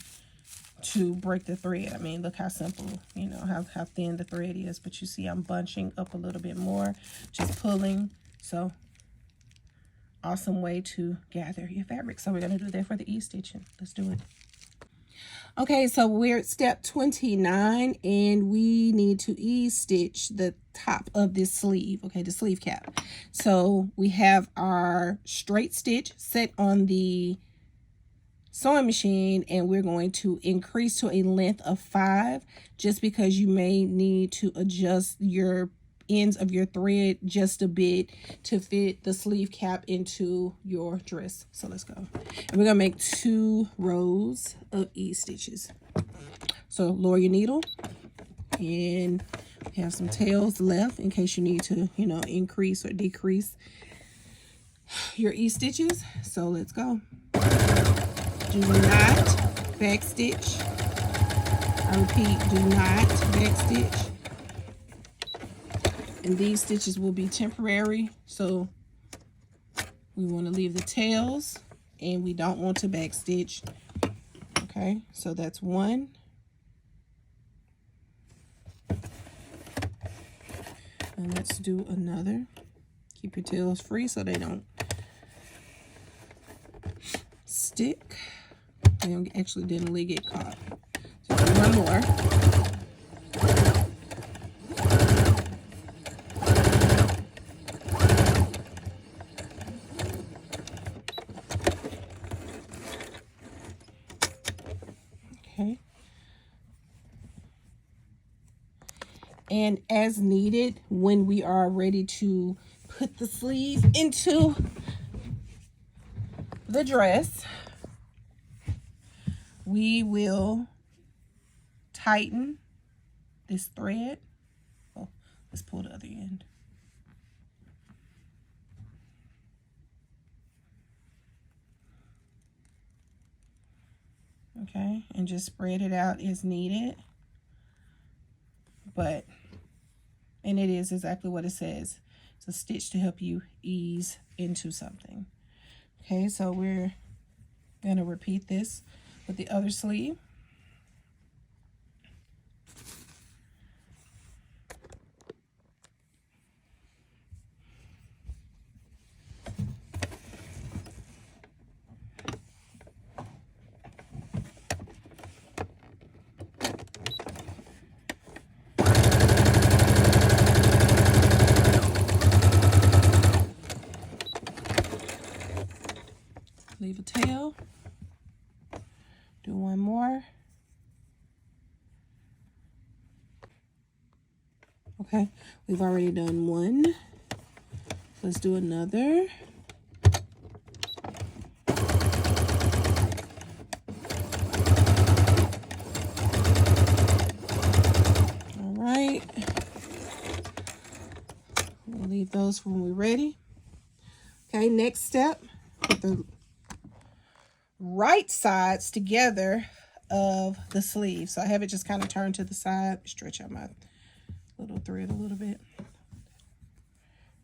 to break the thread. I mean, look how simple, you know, how thin the thread is. But you see I'm bunching up a little bit more, just pulling. So awesome way to gather your fabric. So we're going to do that for the e-stitching. Let's do it. Okay, so we're at step 29, and we need to e-stitch the top of this sleeve, okay, the sleeve cap. So we have our straight stitch set on the sewing machine, and we're going to increase to a length of 5, just because you may need to adjust your ends of your thread just a bit to fit the sleeve cap into your dress. So let's go. And we're gonna make 2 rows of e-stitches. So lower your needle, and we have some tails left in case you need to, you know, increase or decrease your e-stitches. So let's go. Do not backstitch. I repeat, do not backstitch. And these stitches will be temporary, so we want to leave the tails, and we don't want to backstitch. Okay, so that's 1. And let's do another. Keep your tails free so they don't stick. They don't accidentally get caught. So do 1 more. Okay. And as needed, when we are ready to put the sleeve into the dress, we will tighten this thread. Oh, let's pull the other end. Okay, and just spread it out as needed. And it is exactly what it says. It's a stitch to help you ease into something. Okay, so we're going to repeat this with the other sleeve. Leave a tail. Do 1 more. Okay, we've already done 1. Let's do another. All those for when we're ready. Okay, next step, put the right sides together of the sleeve. So I have it just kind of turned to the side, stretch out my little thread a little bit.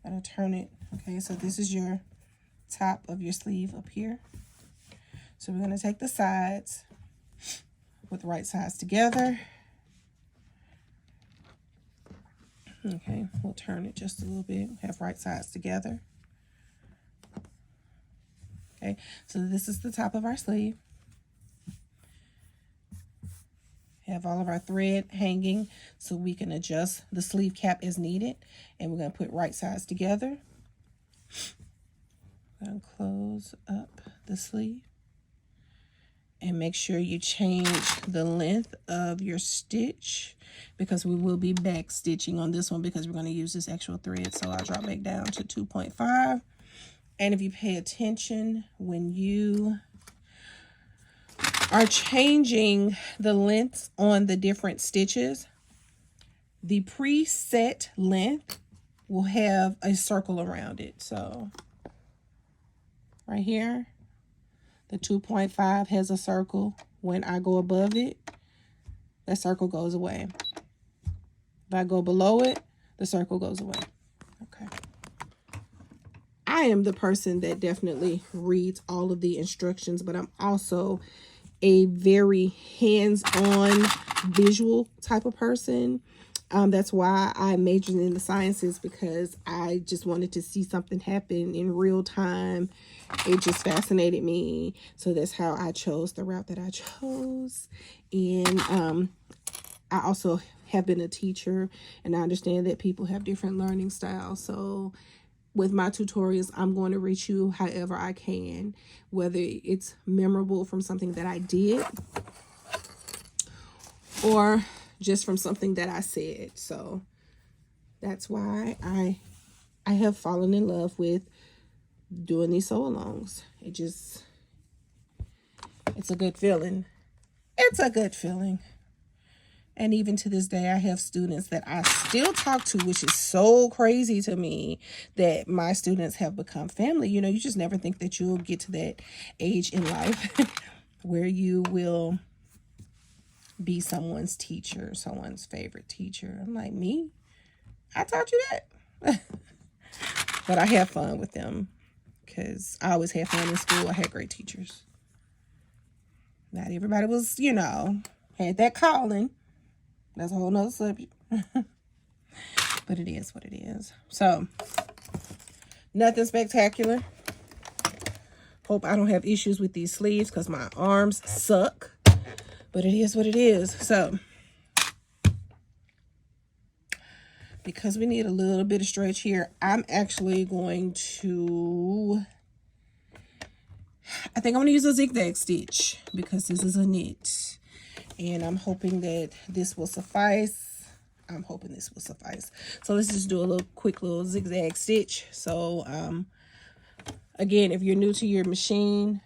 Gotta turn it. Okay, so this is your top of your sleeve up here. So we're gonna take the sides with the right sides together. Okay, we'll turn it just a little bit, have right sides together. Okay, so this is the top of our sleeve. Have all of our thread hanging so we can adjust the sleeve cap as needed. And we're going to put right sides together. I'm going to close up the sleeve. And make sure you change the length of your stitch, because we will be back stitching on this one because we're going to use this actual thread. So I'll drop back down to 2.5. And if you pay attention, when you are changing the lengths on the different stitches, the preset length will have a circle around it. So right here, the 2.5 has a circle. When I go above it, that circle goes away. If I go below it, the circle goes away. Okay. I am the person that definitely reads all of the instructions, but I'm also a very hands-on visual type of person. That's why I majored in the sciences, because I just wanted to see something happen in real time. It just fascinated me. So that's how I chose the route that I chose. And I also have been a teacher, and I understand that people have different learning styles. So with my tutorials, I'm going to reach you however I can, whether it's memorable from something that I did or just from something that I said. So that's why I have fallen in love with doing these sew-alongs. It's a good feeling. It's a good feeling. And even to this day, I have students that I still talk to, which is so crazy to me that my students have become family. You know, you just never think that you'll get to that age in life where you will be someone's teacher, someone's favorite teacher. I'm like, me? I taught you that? But I have fun with them because I always had fun in school. I had great teachers. Not everybody was, you know, had that calling. That's a whole nother subject. But it is what it is. So, nothing spectacular. Hope I don't have issues with these sleeves because my arms suck. But it is what it is. So, because we need a little bit of stretch here, I'm actually going to... I think I'm going to use a zigzag stitch because this is a knit. And I'm hoping that this will suffice. I'm hoping this will suffice. So let's just do a little quick little zigzag stitch. So again, if you're new to your machine,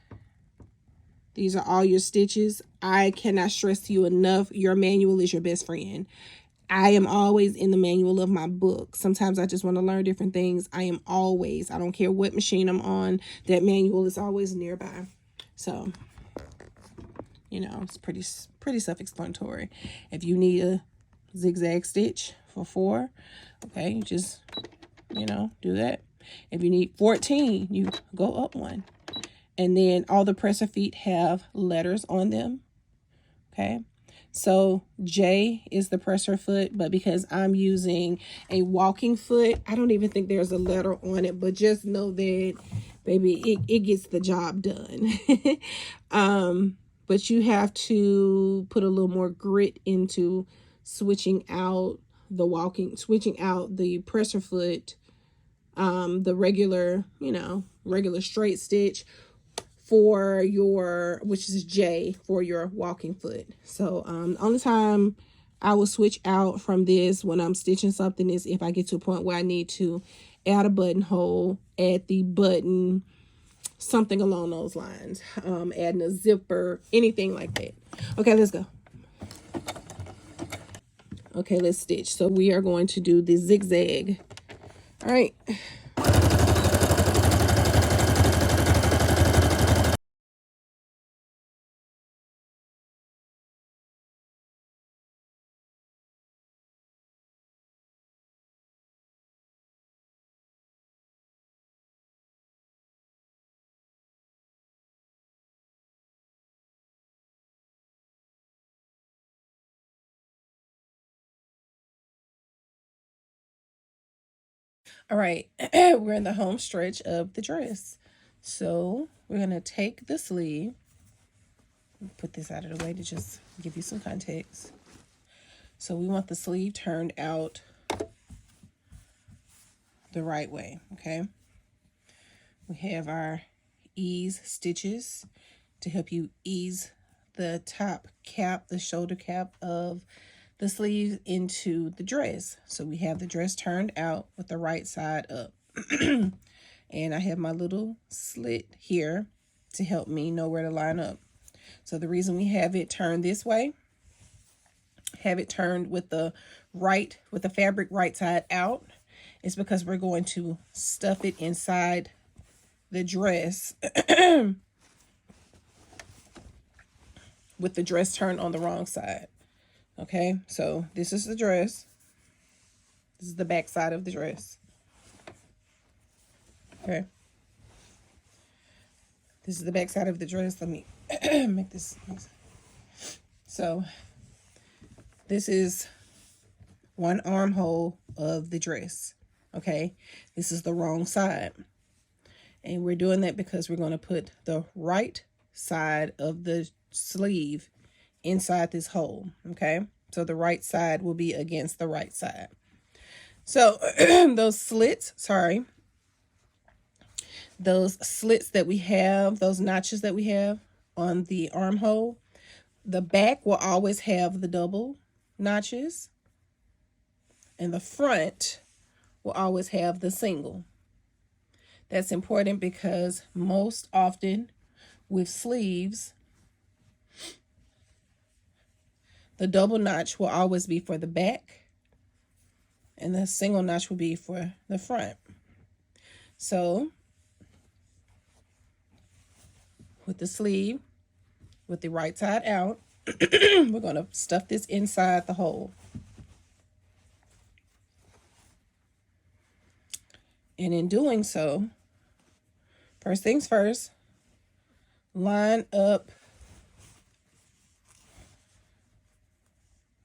these are all your stitches. I cannot stress to you enough, your manual is your best friend. I am always in the manual of my book. Sometimes I just want to learn different things. I don't care what machine I'm on, that manual is always nearby. So, you know, it's pretty self-explanatory. If you need a zigzag stitch for 4, okay, you just, you know, do that. If you need 14, you go up 1. And then all the presser feet have letters on them, okay? So J is the presser foot, but because I'm using a walking foot, I don't even think there's a letter on it, but just know that, baby, it gets the job done. But you have to put a little more grit into switching out the presser foot, the regular, you know, regular straight stitch for your, which is J for your walking foot. So the only time I will switch out from this when I'm stitching something is if I get to a point where I need to add a buttonhole, add the button, something along those lines, adding a zipper, anything like that. Okay, let's go. Okay, let's stitch. So we are going to do the zigzag All right. All right, we're in the home stretch of the dress. So we're gonna take the sleeve, put this out of the way to just give you some context. So we want the sleeve turned out the right way, okay? We have our ease stitches to help you ease the top cap, the shoulder cap of the sleeve into the dress. So we have the dress turned out with the right side up. And I have my little slit here to help me know where to line up. So the reason we have it turned this way, have it turned with the fabric right side out, is because we're going to stuff it inside the dress with the dress turned on the wrong side. Okay, so this is the dress. This is the back side of the dress. Okay. This is the back side of the dress. Let me make this. So this is one armhole of the dress. Okay. This is the wrong side. And we're doing that because we're going to put the right side of the sleeve inside this hole. Okay. So the right side will be against the right side. So those slits that we have, those notches that we have on the armhole, the back will always have the double notches and the front will always have the single. That's important because most often with sleeves, the double notch will always be for the back and the single notch will be for the front. So with the sleeve, with the right side out, we're going to stuff this inside the hole. And in doing so, first things first, line up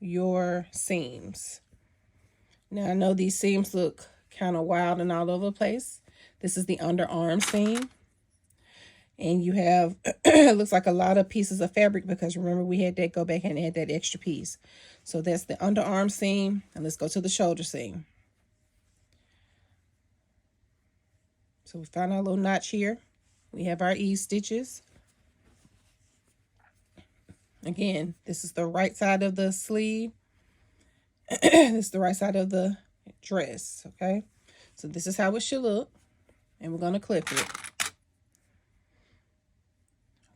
your seams. Now, I know these seams look kind of wild and all over the place. This is the underarm seam. And you have, it looks like a lot of pieces of fabric because remember we had that go back and add that extra piece. So that's the underarm seam. And let's go to the shoulder seam. So we found our little notch here. We have our ease stitches. Again, this is the right side of the sleeve. This is the right side of the dress, okay? So this is how it should look. And we're going to clip it.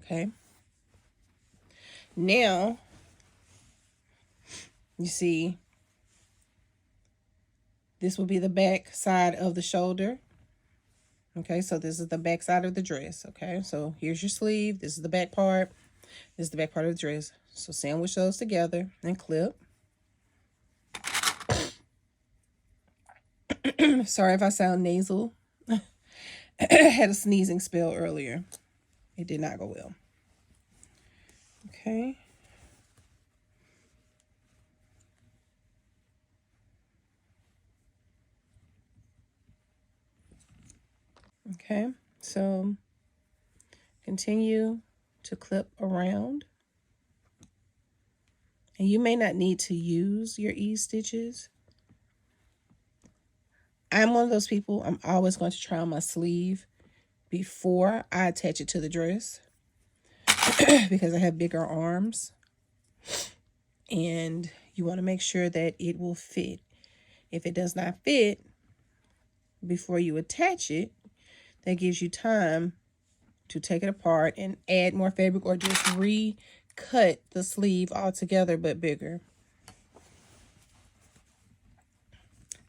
Okay. Now, you see, this will be the back side of the shoulder. Okay, so this is the back side of the dress. Okay, so here's your sleeve. This is the back part. This is the back part of the dress. So sandwich those together and clip. Sorry if I sound nasal. I had a sneezing spell earlier. It did not go well. Okay. Okay, so continue to clip around. And you may not need to use your ease stitches. I'm one of those people, I'm always going to try on my sleeve before I attach it to the dress because I have bigger arms and you want to make sure that it will fit. If it does not fit before you attach it, that gives you time to take it apart and add more fabric or just recut the sleeve altogether but bigger.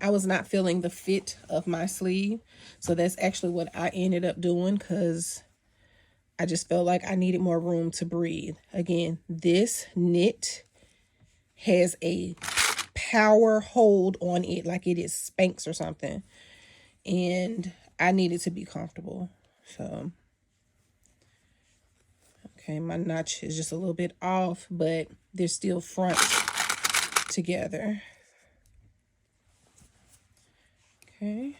I was not feeling the fit of my sleeve. So that's actually what I ended up doing, because I just felt like I needed more room to breathe. Again, this knit has a power hold on it, like it is Spanx or something. And I needed to be comfortable. So, okay, my notch is just a little bit off, but they're still front together. Okay.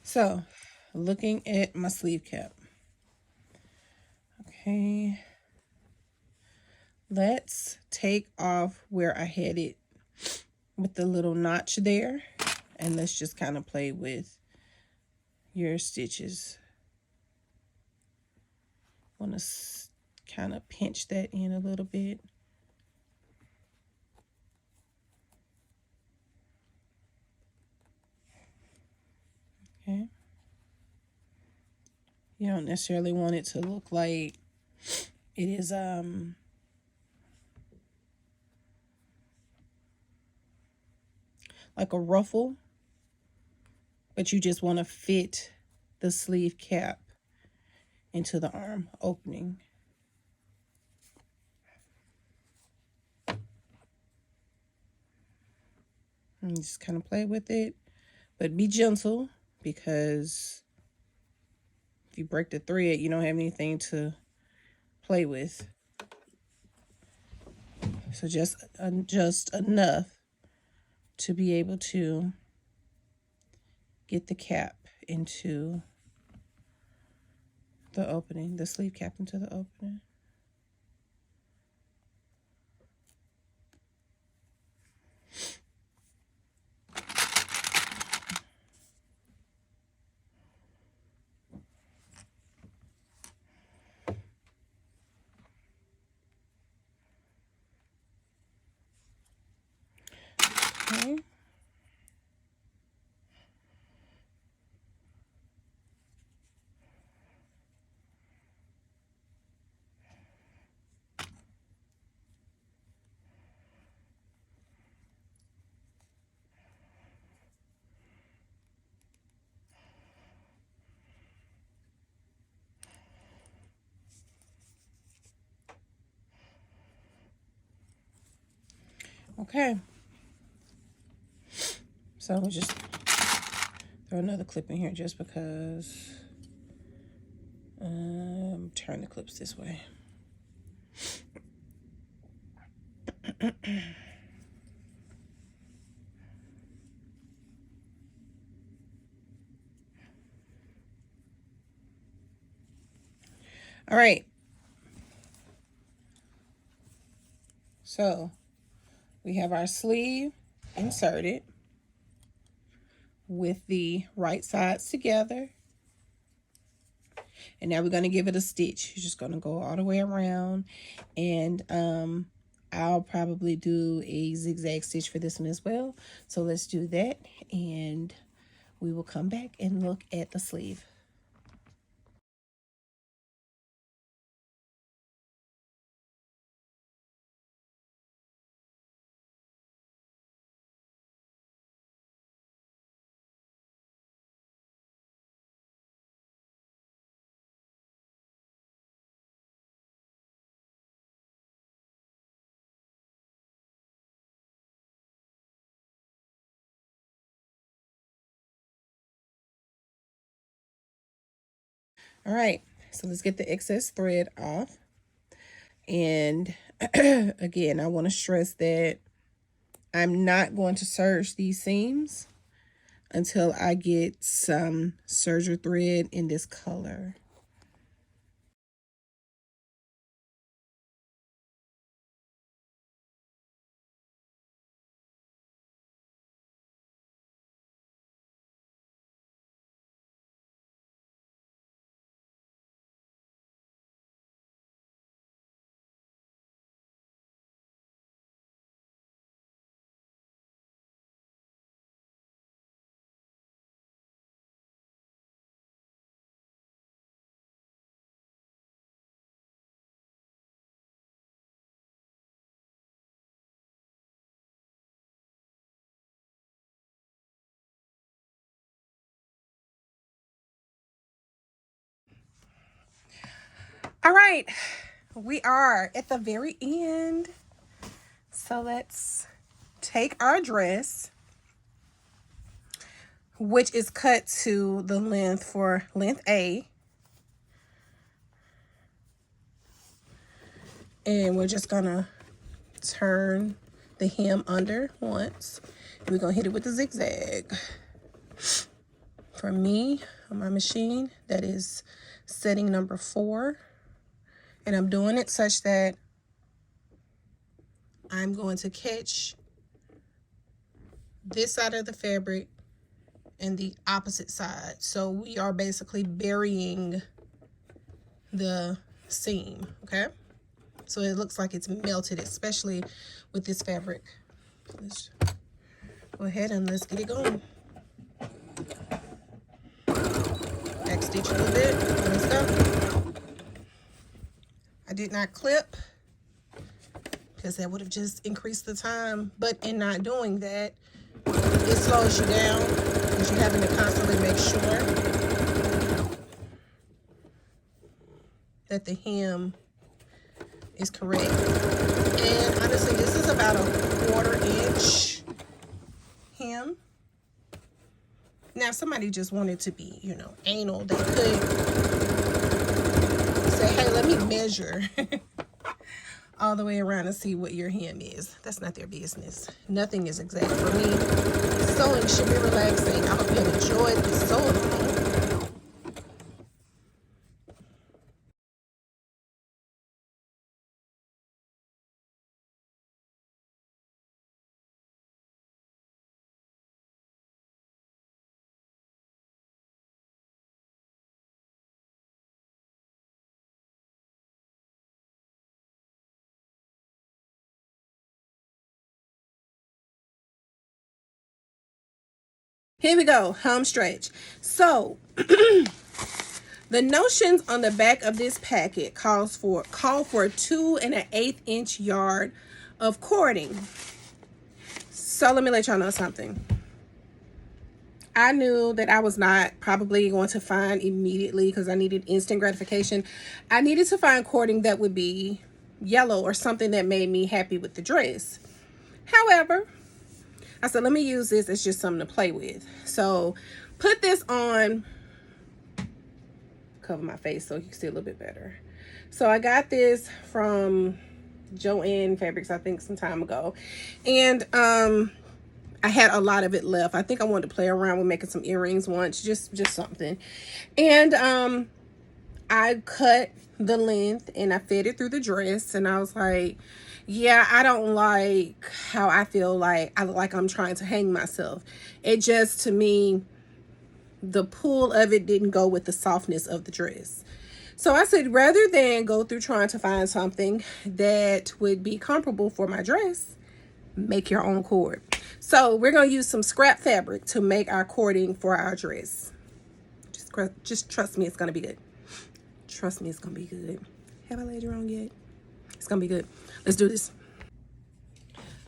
So, looking at my sleeve cap. Okay. Let's take off where I had it with the little notch there. And let's just kind of play with your stitches. Want to kind of pinch that in a little bit. Okay. You don't necessarily want it to look like it is like a ruffle, but you just want to fit the sleeve cap into the arm opening. And just kind of play with it, but be gentle, because if you break the thread, you don't have anything to play with. So just enough to be able to get the cap into the opening, the sleeve cap into the opening. Okay. Okay. So we'll just throw another clip in here just because. Turn the clips this way. All right. So we have our sleeve inserted with the right sides together. And now we're going to give it a stitch. You're just going to go all the way around. And I'll probably do a zigzag stitch for this one as well. So let's do that. And we will come back and look at the sleeve. All right, so let's get the excess thread off. And again, I want to stress that I'm not going to serge these seams until I get some serger thread in this color. All right, we are at the very end. So let's take our dress, which is cut to the length for length A. And we're just gonna turn the hem under once. We're gonna hit it with the zigzag. For me, on my machine, that is setting number 4. And I'm doing it such that I'm going to catch this side of the fabric and the opposite side. So we are basically burying the seam, okay? So it looks like it's melted, especially with this fabric. Let's go ahead and let's get it going. Back stitch a little bit. Let's go. I did not clip because that would have just increased the time. But in not doing that, it slows you down because you're having to constantly make sure that the hem is correct. And honestly, this is about a 1/4 inch hem. Now, if somebody just wanted to be, you know, anal, they could say, hey, let me measure all the way around and see what your hem is. That's not their business. Nothing is exact. For me, sewing should be relaxing. I hope you have enjoyed this sew along. Here we go, home stretch. So the notions on the back of this packet call for 2 1/8 inch yard of cording. So let me let y'all know something. I knew that I was not probably going to find immediately because I needed instant gratification. I needed to find cording that would be yellow or something that made me happy with the dress. However, I said, let me use this as just something to play with. So put this on, cover my face so you can see a little bit better. So I got this from Joann Fabrics, I think some time ago. And I had a lot of it left. I think I wanted to play around with making some earrings once, just something. And I cut the length and I fed it through the dress, and I was like, yeah, I don't like how I feel like I'm trying to hang myself. It just, to me, the pull of it didn't go with the softness of the dress. So I said, rather than go through trying to find something that would be comparable for my dress, make your own cord. So we're going to use some scrap fabric to make our cording for our dress. Just trust me, it's going to be good. Trust me, it's going to be good. Have I laid it wrong yet? It's going to be good. Let's do this.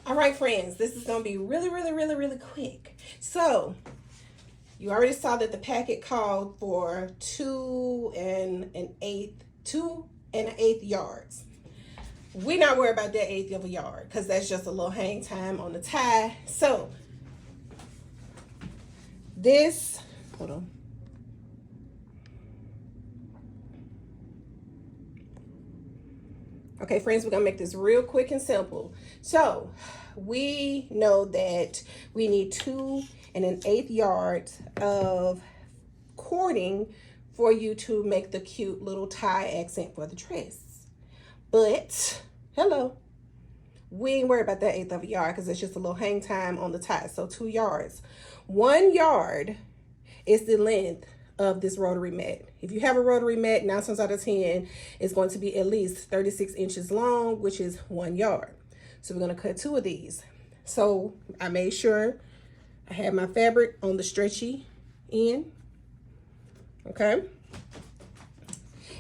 All right, friends, this is going to be really, really, really, really quick. So you already saw that the packet called for 2 1/8 yards. We're not worried about that 1/8 of a yard because that's just a little hang time on the tie. So this, hold on. Okay, friends, we're gonna make this real quick and simple. So we know that we need 2 1/8 yards of cording for you to make the cute little tie accent for the dress. But hello, we ain't worried about that 1/8 of a yard because it's just a little hang time on the tie. So 2 yards. 1 yard is the length of this rotary mat. If you have a rotary mat, 9 times out of 10, it's going to be at least 36 inches long, which is 1 yard. So we're going to cut 2 of these. So I made sure I had my fabric on the stretchy end. Okay.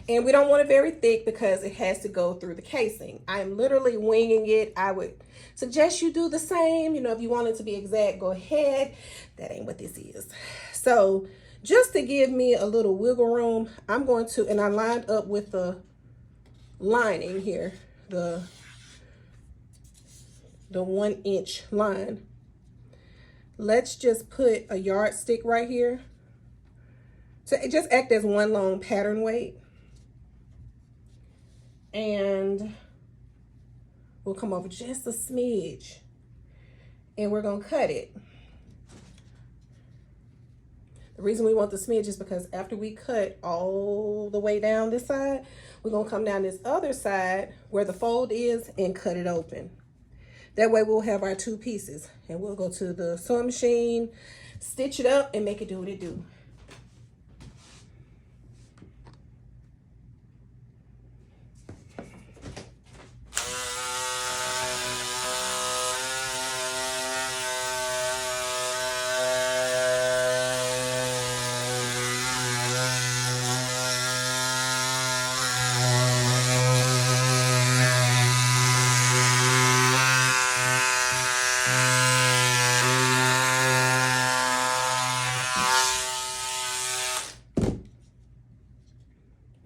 And we don't want it very thick because it has to go through the casing. I'm literally winging it. I would suggest you do the same. You know, if you want it to be exact, go ahead. That ain't what this is. So just to give me a little wiggle room, I'm going to, and I lined up with the lining here, the 1 inch line. Let's just put a yardstick right here to just act as one long pattern weight. And we'll come over just a smidge and we're gonna cut it. The reason we want the smidge is because after we cut all the way down this side, we're gonna come down this other side where the fold is and cut it open. That way we'll have our 2 pieces, and we'll go to the sewing machine, stitch it up, and make it do what it do.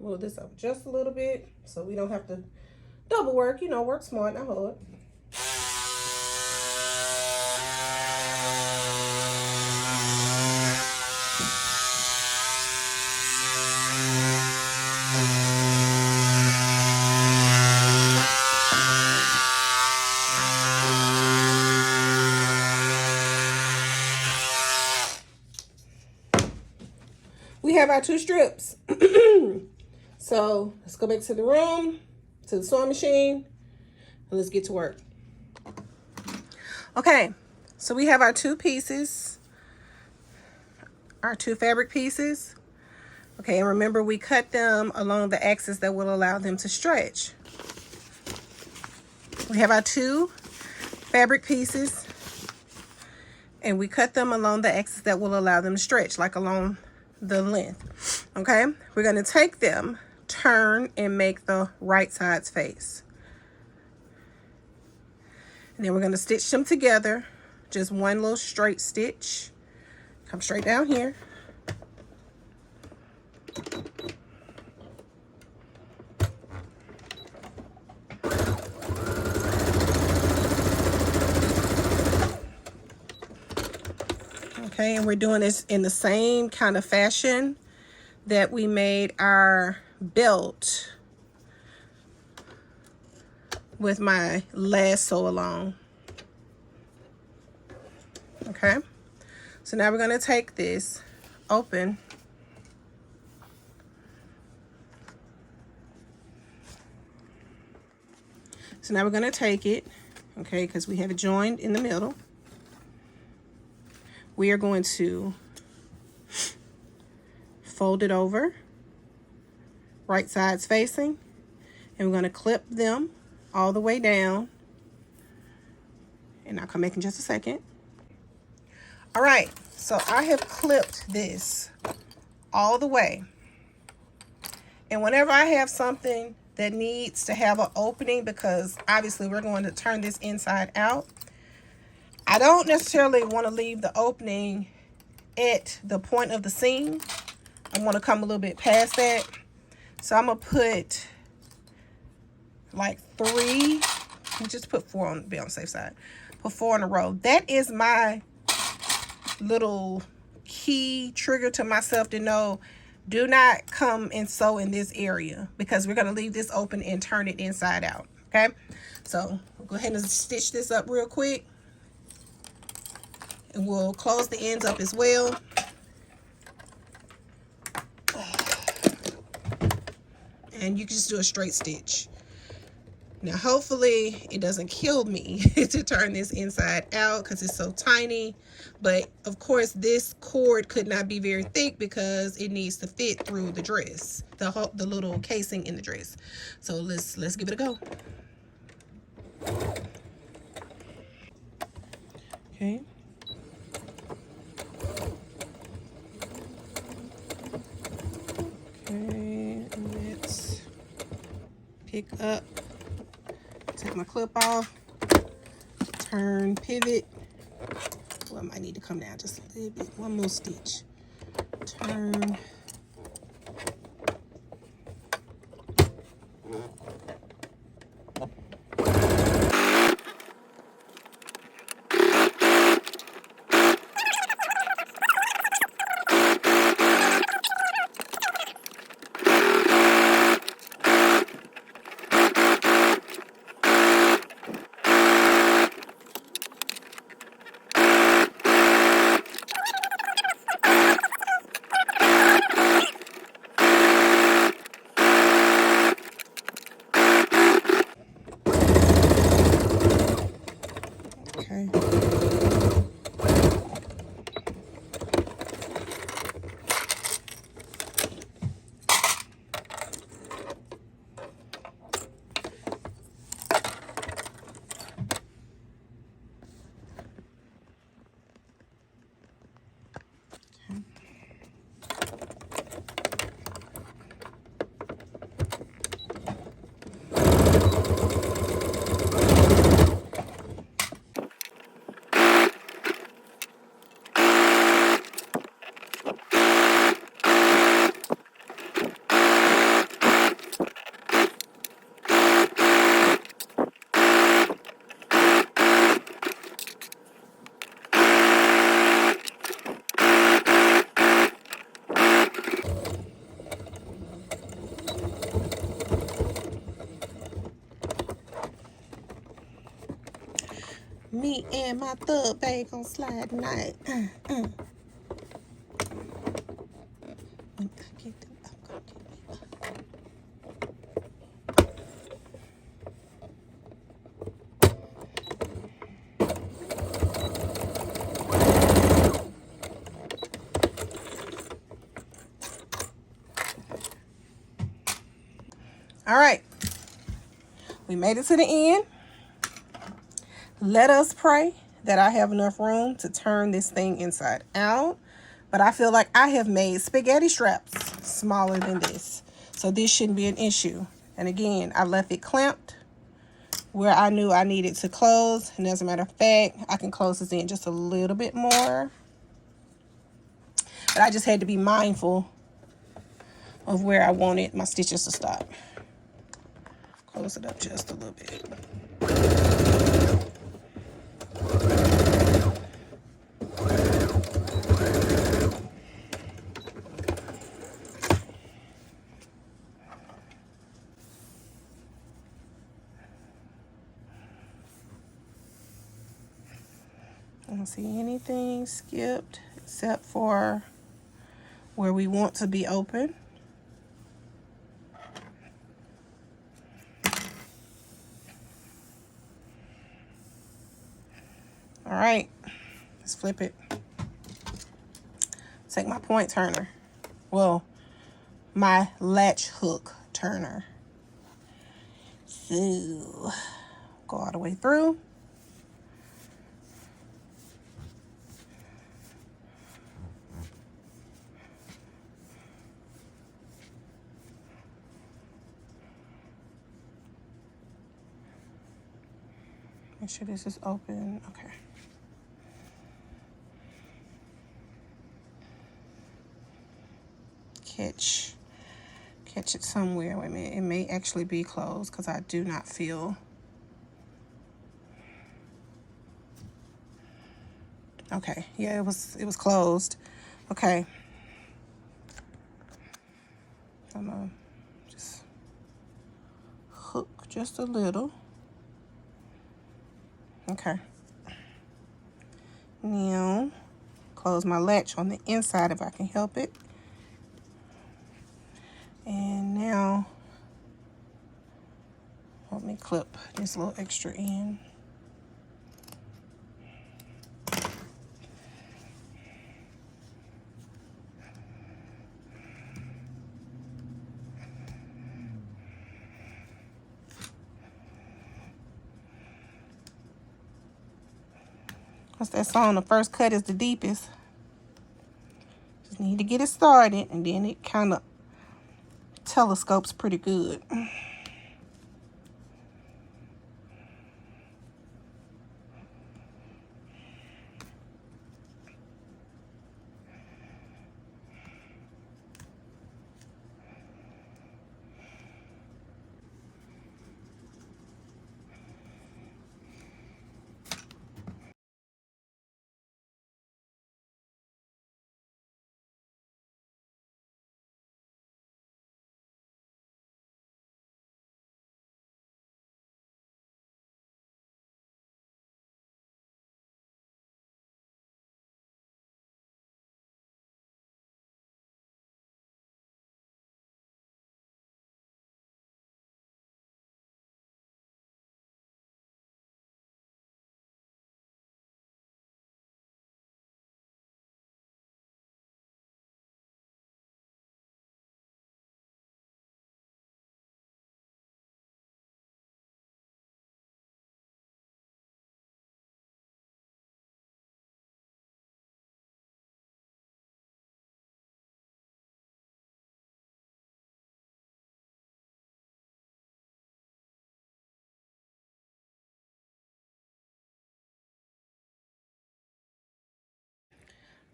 Move this up just a little bit so we don't have to double work, you know, work smart, not hard. We have our 2 strips. So let's go back to the room, to the sewing machine, and let's get to work. Okay, so we have our 2 pieces, our 2 fabric pieces. Okay, and remember we cut them along the axis that will allow them to stretch. We have our 2 fabric pieces, and we cut them along the axis that will allow them to stretch, like along the length. Okay, we're going to take them, turn, and make the right sides face. And then we're going to stitch them together, just one little straight stitch. Come straight down here. Okay, and we're doing this in the same kind of fashion that we made our belt with my last sew along. Okay, so now we're going to take this open. So now we're going to take it, okay, because we have it joined in the middle. We are going to fold it over, right sides facing, and we're going to clip them all the way down. And I'll come back in just a second. All right, so I have clipped this all the way. And whenever I have something that needs to have an opening, because obviously we're going to turn this inside out, I don't necessarily want to leave the opening at the point of the seam. I want to come a little bit past that. So I'm going to put like 3, just put 4 on, be on the safe side. Put 4 in a row. That is my little key trigger to myself to know, do not come and sew in this area, because we're going to leave this open and turn it inside out. Okay, so we'll go ahead and stitch this up real quick, and we'll close the ends up as well. And you can just do a straight stitch. Now hopefully it doesn't kill me to turn this inside out because it's so tiny, but of course this cord could not be very thick because it needs to fit through the dress, the little casing in the dress. So let's give it a go. Okay. Okay, let's pick up, take my clip off, turn, pivot. Well, I might need to come down just a little bit, one more stitch. Turn. Me and my thug babe on slide night. All right, we made it to the end. Let us pray that I have enough room to turn this thing inside out. But I feel like I have made spaghetti straps smaller than this, so this shouldn't be an issue. And again, I left it clamped where I knew I needed to close. And as a matter of fact, I can close this in just a little bit more. But I just had to be mindful of where I wanted my stitches to stop. Close it up just a little bit. I don't see anything skipped except for where we want to be open. All right, let's flip it. Take my point turner. Well, my latch hook turner. So, go all the way through. Make sure this is open. Okay. Catch it somewhere. Wait a minute. It may actually be closed because I do not feel. Okay. Yeah, it was closed. Okay. I'm gonna just hook just a little. Okay. Now, close my latch on the inside if I can help it. And now, let me clip this little extra in. What's that song? The first cut is the deepest. Just need to get it started, and then it kind of telescopes pretty good.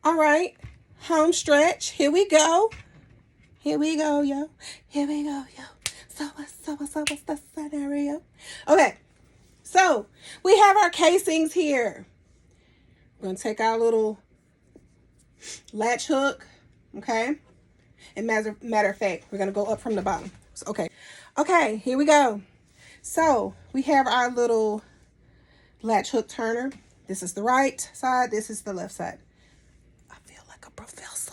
All right, home stretch. Here we go. Here we go, yo. Here we go, yo. So what's the scenario? Okay, so we have our casings here. We're gonna take our little latch hook, okay? And matter of fact, we're gonna go up from the bottom. So, okay, here we go. So we have our little latch hook turner. This is the right side. This is the left side. I feel like a professor.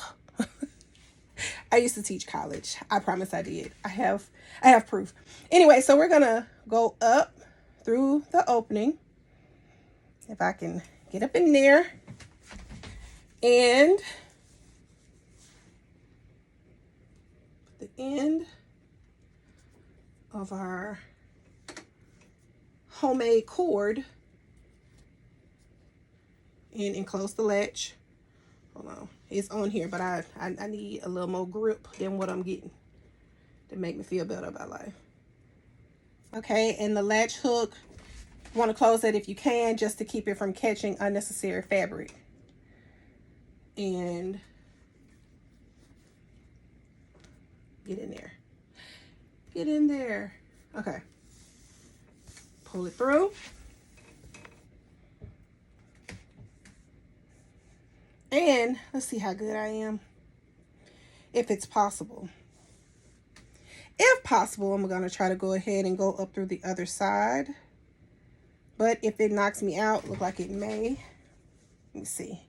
I used to teach college. I promise I did. I have proof. Anyway, so we're gonna go up through the opening. If I can get up in there. And the end of our homemade cord and enclose the latch. Hold on, it's on here, but I need a little more grip than what I'm getting to make me feel better about life. Okay, and the latch hook, you want to close that if you can, just to keep it from catching unnecessary fabric. And get in there. Get in there. Okay. Pull it through. And let's see how good I am. If it's possible. If possible, I'm going to try to go ahead and go up through the other side. But if it knocks me out, look like it may. Let me see.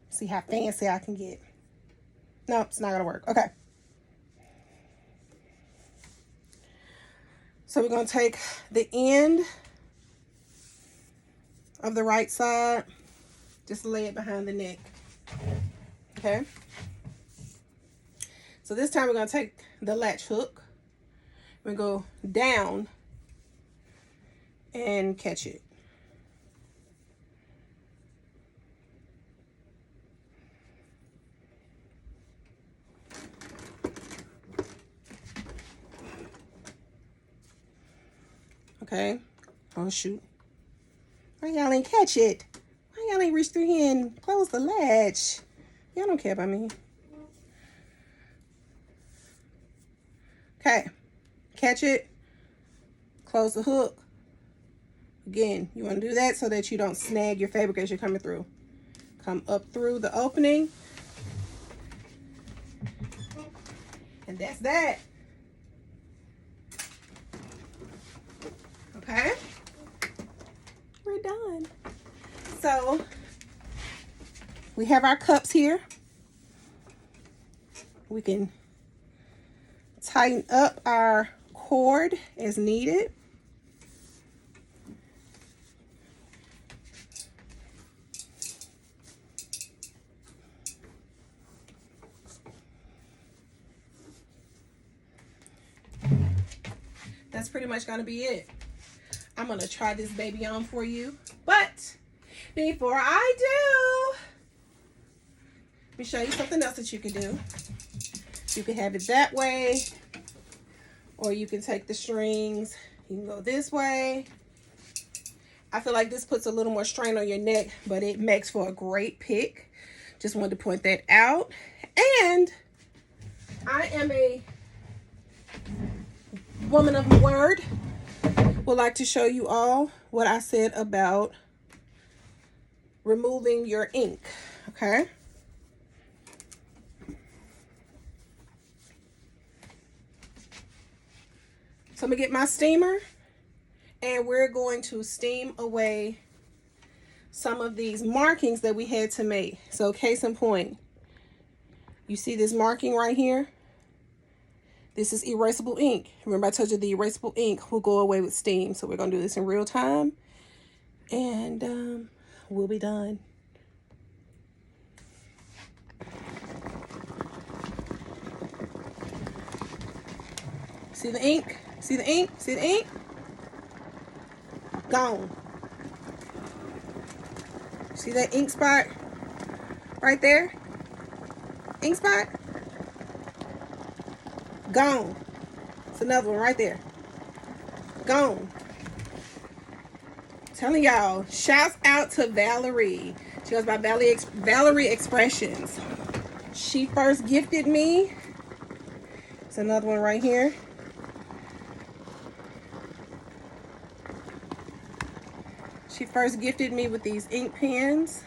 See how fancy I can get. No, it's not going to work. Okay. So we're going to take the end of the right side. Just lay it behind the neck. Okay. So this time we're going to take the latch hook. We're going to go down and catch it. Okay. Oh, shoot. Why y'all ain't catch it? Why y'all ain't reach through here and close the latch? Y'all don't care about me. Okay. Catch it. Close the hook. Again, you want to do that so that you don't snag your fabric as you're coming through. Come up through the opening. And that's that. Okay. We're done. So we have our cups here. We can tighten up our cord as needed. That's pretty much going to be it. I'm going to try this baby on for you. But before I do, let me show you something else that you can do. You can have it that way, or you can take the strings. You can go this way. I feel like this puts a little more strain on your neck, but it makes for a great pick. Just wanted to point that out. And I am a woman of my word. Would like to show you all what I said about removing your ink. Okay. So I'm gonna get my steamer and we're going to steam away some of these markings that we had to make. So case in point, you see this marking right here? This is erasable ink. Remember I told you the erasable ink will go away with steam. So we're gonna do this in real time and we'll be done. See the ink? See the ink? See the ink? Gone. See that ink spot right there? Ink spot? Gone. It's another one right there. Gone. telling y'all, shouts out to Valerie. She goes by Valerie Expressions. She first gifted me. It's another one right here. She first gifted me with these ink pens,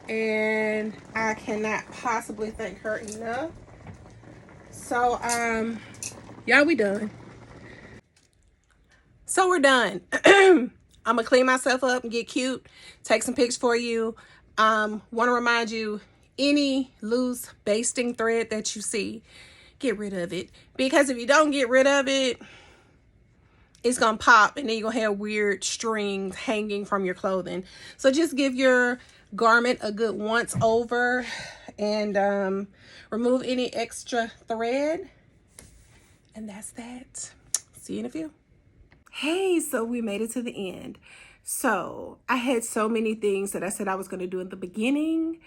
and I cannot possibly thank her enough. So, y'all, we done. So we're done. I'm gonna clean myself up and get cute, take some pics for you. Want to remind you, any loose basting thread that you see, get rid of it, because if you don't get rid of it, it's gonna pop, and then you're gonna have weird strings hanging from your clothing. So just give your garment a good once over, and remove any extra thread. And that's that. See you in a few. Hey, so we made it to the end. So I had so many things that I said I was going to do in the beginning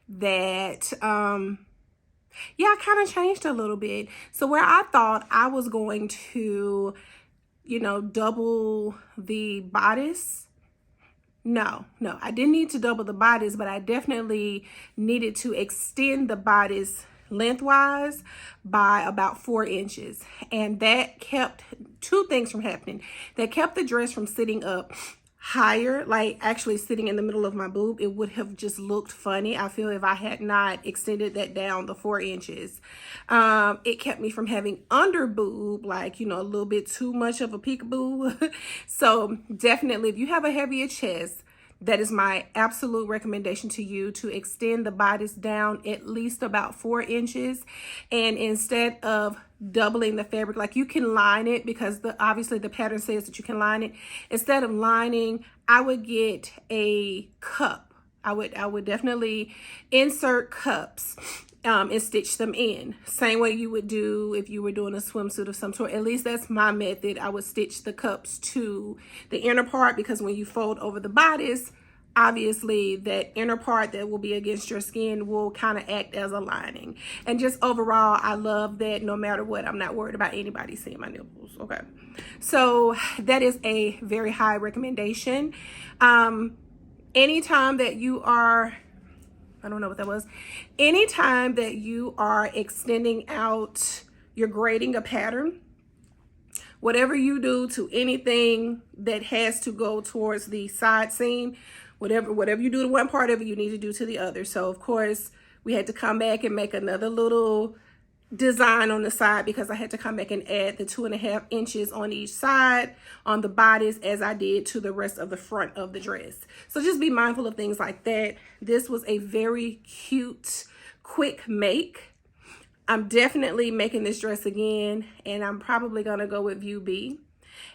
that yeah, I kind of changed a little bit. So where I thought I was going to, you know, double the bodice, no, I didn't need to double the bodice, but I definitely needed to extend the bodice lengthwise by about 4 inches. And that kept two things from happening. That kept the dress from sitting up higher, like actually sitting in the middle of my boob. It would have just looked funny, I feel, if I had not extended that down the 4 inches. It kept me from having under boob, like, you know, a little bit too much of a peekaboo. So definitely, if you have a heavier chest, that is my absolute recommendation to you, to extend the bodice down at least about 4 inches. And instead of doubling the fabric, like, you can line it, because obviously the pattern says that you can line it. Instead of lining, I would get a cup. I would definitely insert cups and stitch them in. Same way you would do if you were doing a swimsuit of some sort. At least that's my method. I would stitch the cups to the inner part, because when you fold over the bodice, obviously that inner part that will be against your skin will kind of act as a lining. And just overall, I love that no matter what, I'm not worried about anybody seeing my nipples. Okay, so that is a very high recommendation. Anytime that you are, I don't know what that was. Anytime that you are extending out, you're grading a pattern, whatever you do to anything that has to go towards the side seam, whatever you do to one part of it, you need to do to the other. So of course, we had to come back and make another little design on the side, because I had to come back and add the 2.5 inches on each side on the bodice, as I did to the rest of the front of the dress. So just be mindful of things like that. This was a very cute, quick make. I'm definitely making this dress again, and I'm probably gonna go with View B.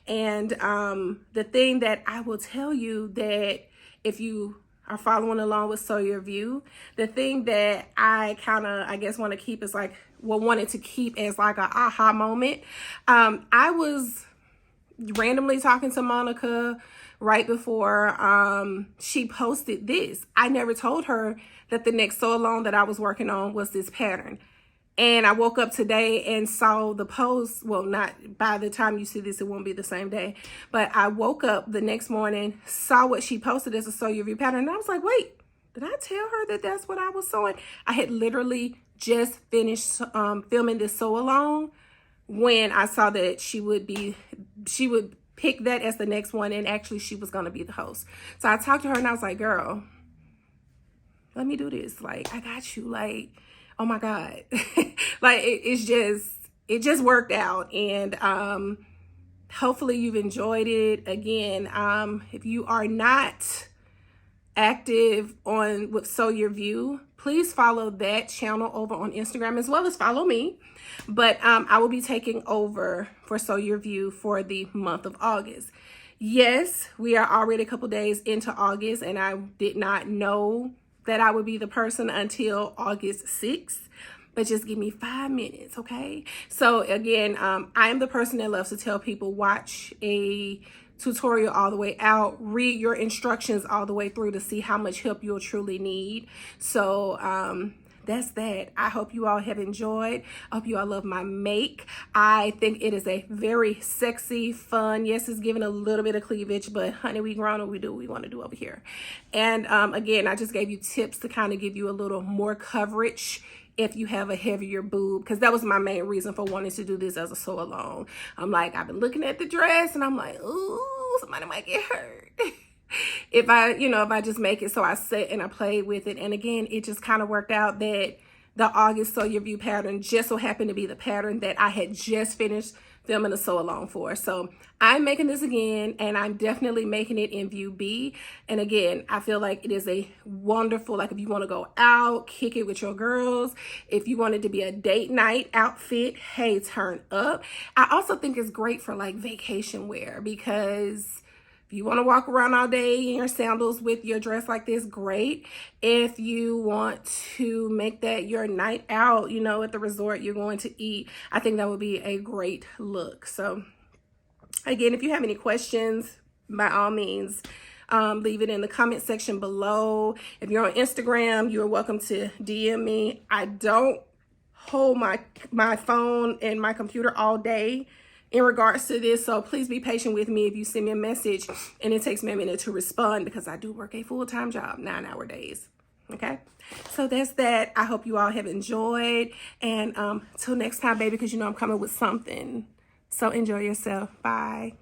And the thing that I will tell you, that if you are following along with Sew Your View, the thing that I kind of, I guess, want to keep is like, well, wanted to keep as like a aha moment. I was randomly talking to Monica right before she posted this. I never told her that the next sew along that I was working on was this pattern. And I woke up today and saw the post. Well, not by the time you see this, it won't be the same day. But I woke up the next morning, saw what she posted as a Sew Your View pattern. And I was like, wait, did I tell her that that's what I was sewing? I had literally just finished filming this sew along when I saw that she would pick that as the next one. And actually, she was going to be the host. So I talked to her and I was like, girl, let me do this. Like, I got you. Like, oh my God. Like, it just worked out. And hopefully you've enjoyed it. Again, if you are not active with Sew Your View, please follow that channel over on Instagram, as well as follow me. But I will be taking over for Sew Your View for the month of August. Yes, we are already a couple days into August, and I did not know that I would be the person until August 6th. But just give me 5 minutes, okay? So again, I am the person that loves to tell people, watch a tutorial all the way out, read your instructions all the way through to see how much help you'll truly need. So that's that. I hope you all have enjoyed. I hope you all love my make. I think it is a very sexy, fun. Yes, it's giving a little bit of cleavage, but honey, we grown and we do what we want to do over here. And again, I just gave you tips to kind of give you a little more coverage if you have a heavier boob, because that was my main reason for wanting to do this as a sew along. I'm like, I've been looking at the dress and I'm like, ooh, somebody might get hurt. If I just make it. So I sit and I play with it. And again, it just kind of worked out that the August Sew Your View pattern just so happened to be the pattern that I had just finished filming a sew along for. So I'm making this again, and I'm definitely making it in view B. And again, I feel like it is a wonderful, like if you want to go out, kick it with your girls, if you want it to be a date night outfit, hey, turn up. I also think it's great for like vacation wear, because if you want to walk around all day in your sandals with your dress like this, great. If you want to make that your night out, at the resort you're going to eat, I think that would be a great look. So again, if you have any questions, by all means, leave it in the comment section below. If you're on Instagram, you're welcome to DM me. I don't hold my phone and my computer all day in regards to this, so please be patient with me if you send me a message and it takes me a minute to respond, because I do work a full-time job, 9-hour days. Okay, so that's that. I hope you all have enjoyed, and till next time, baby, because I'm coming with something. So enjoy yourself. Bye.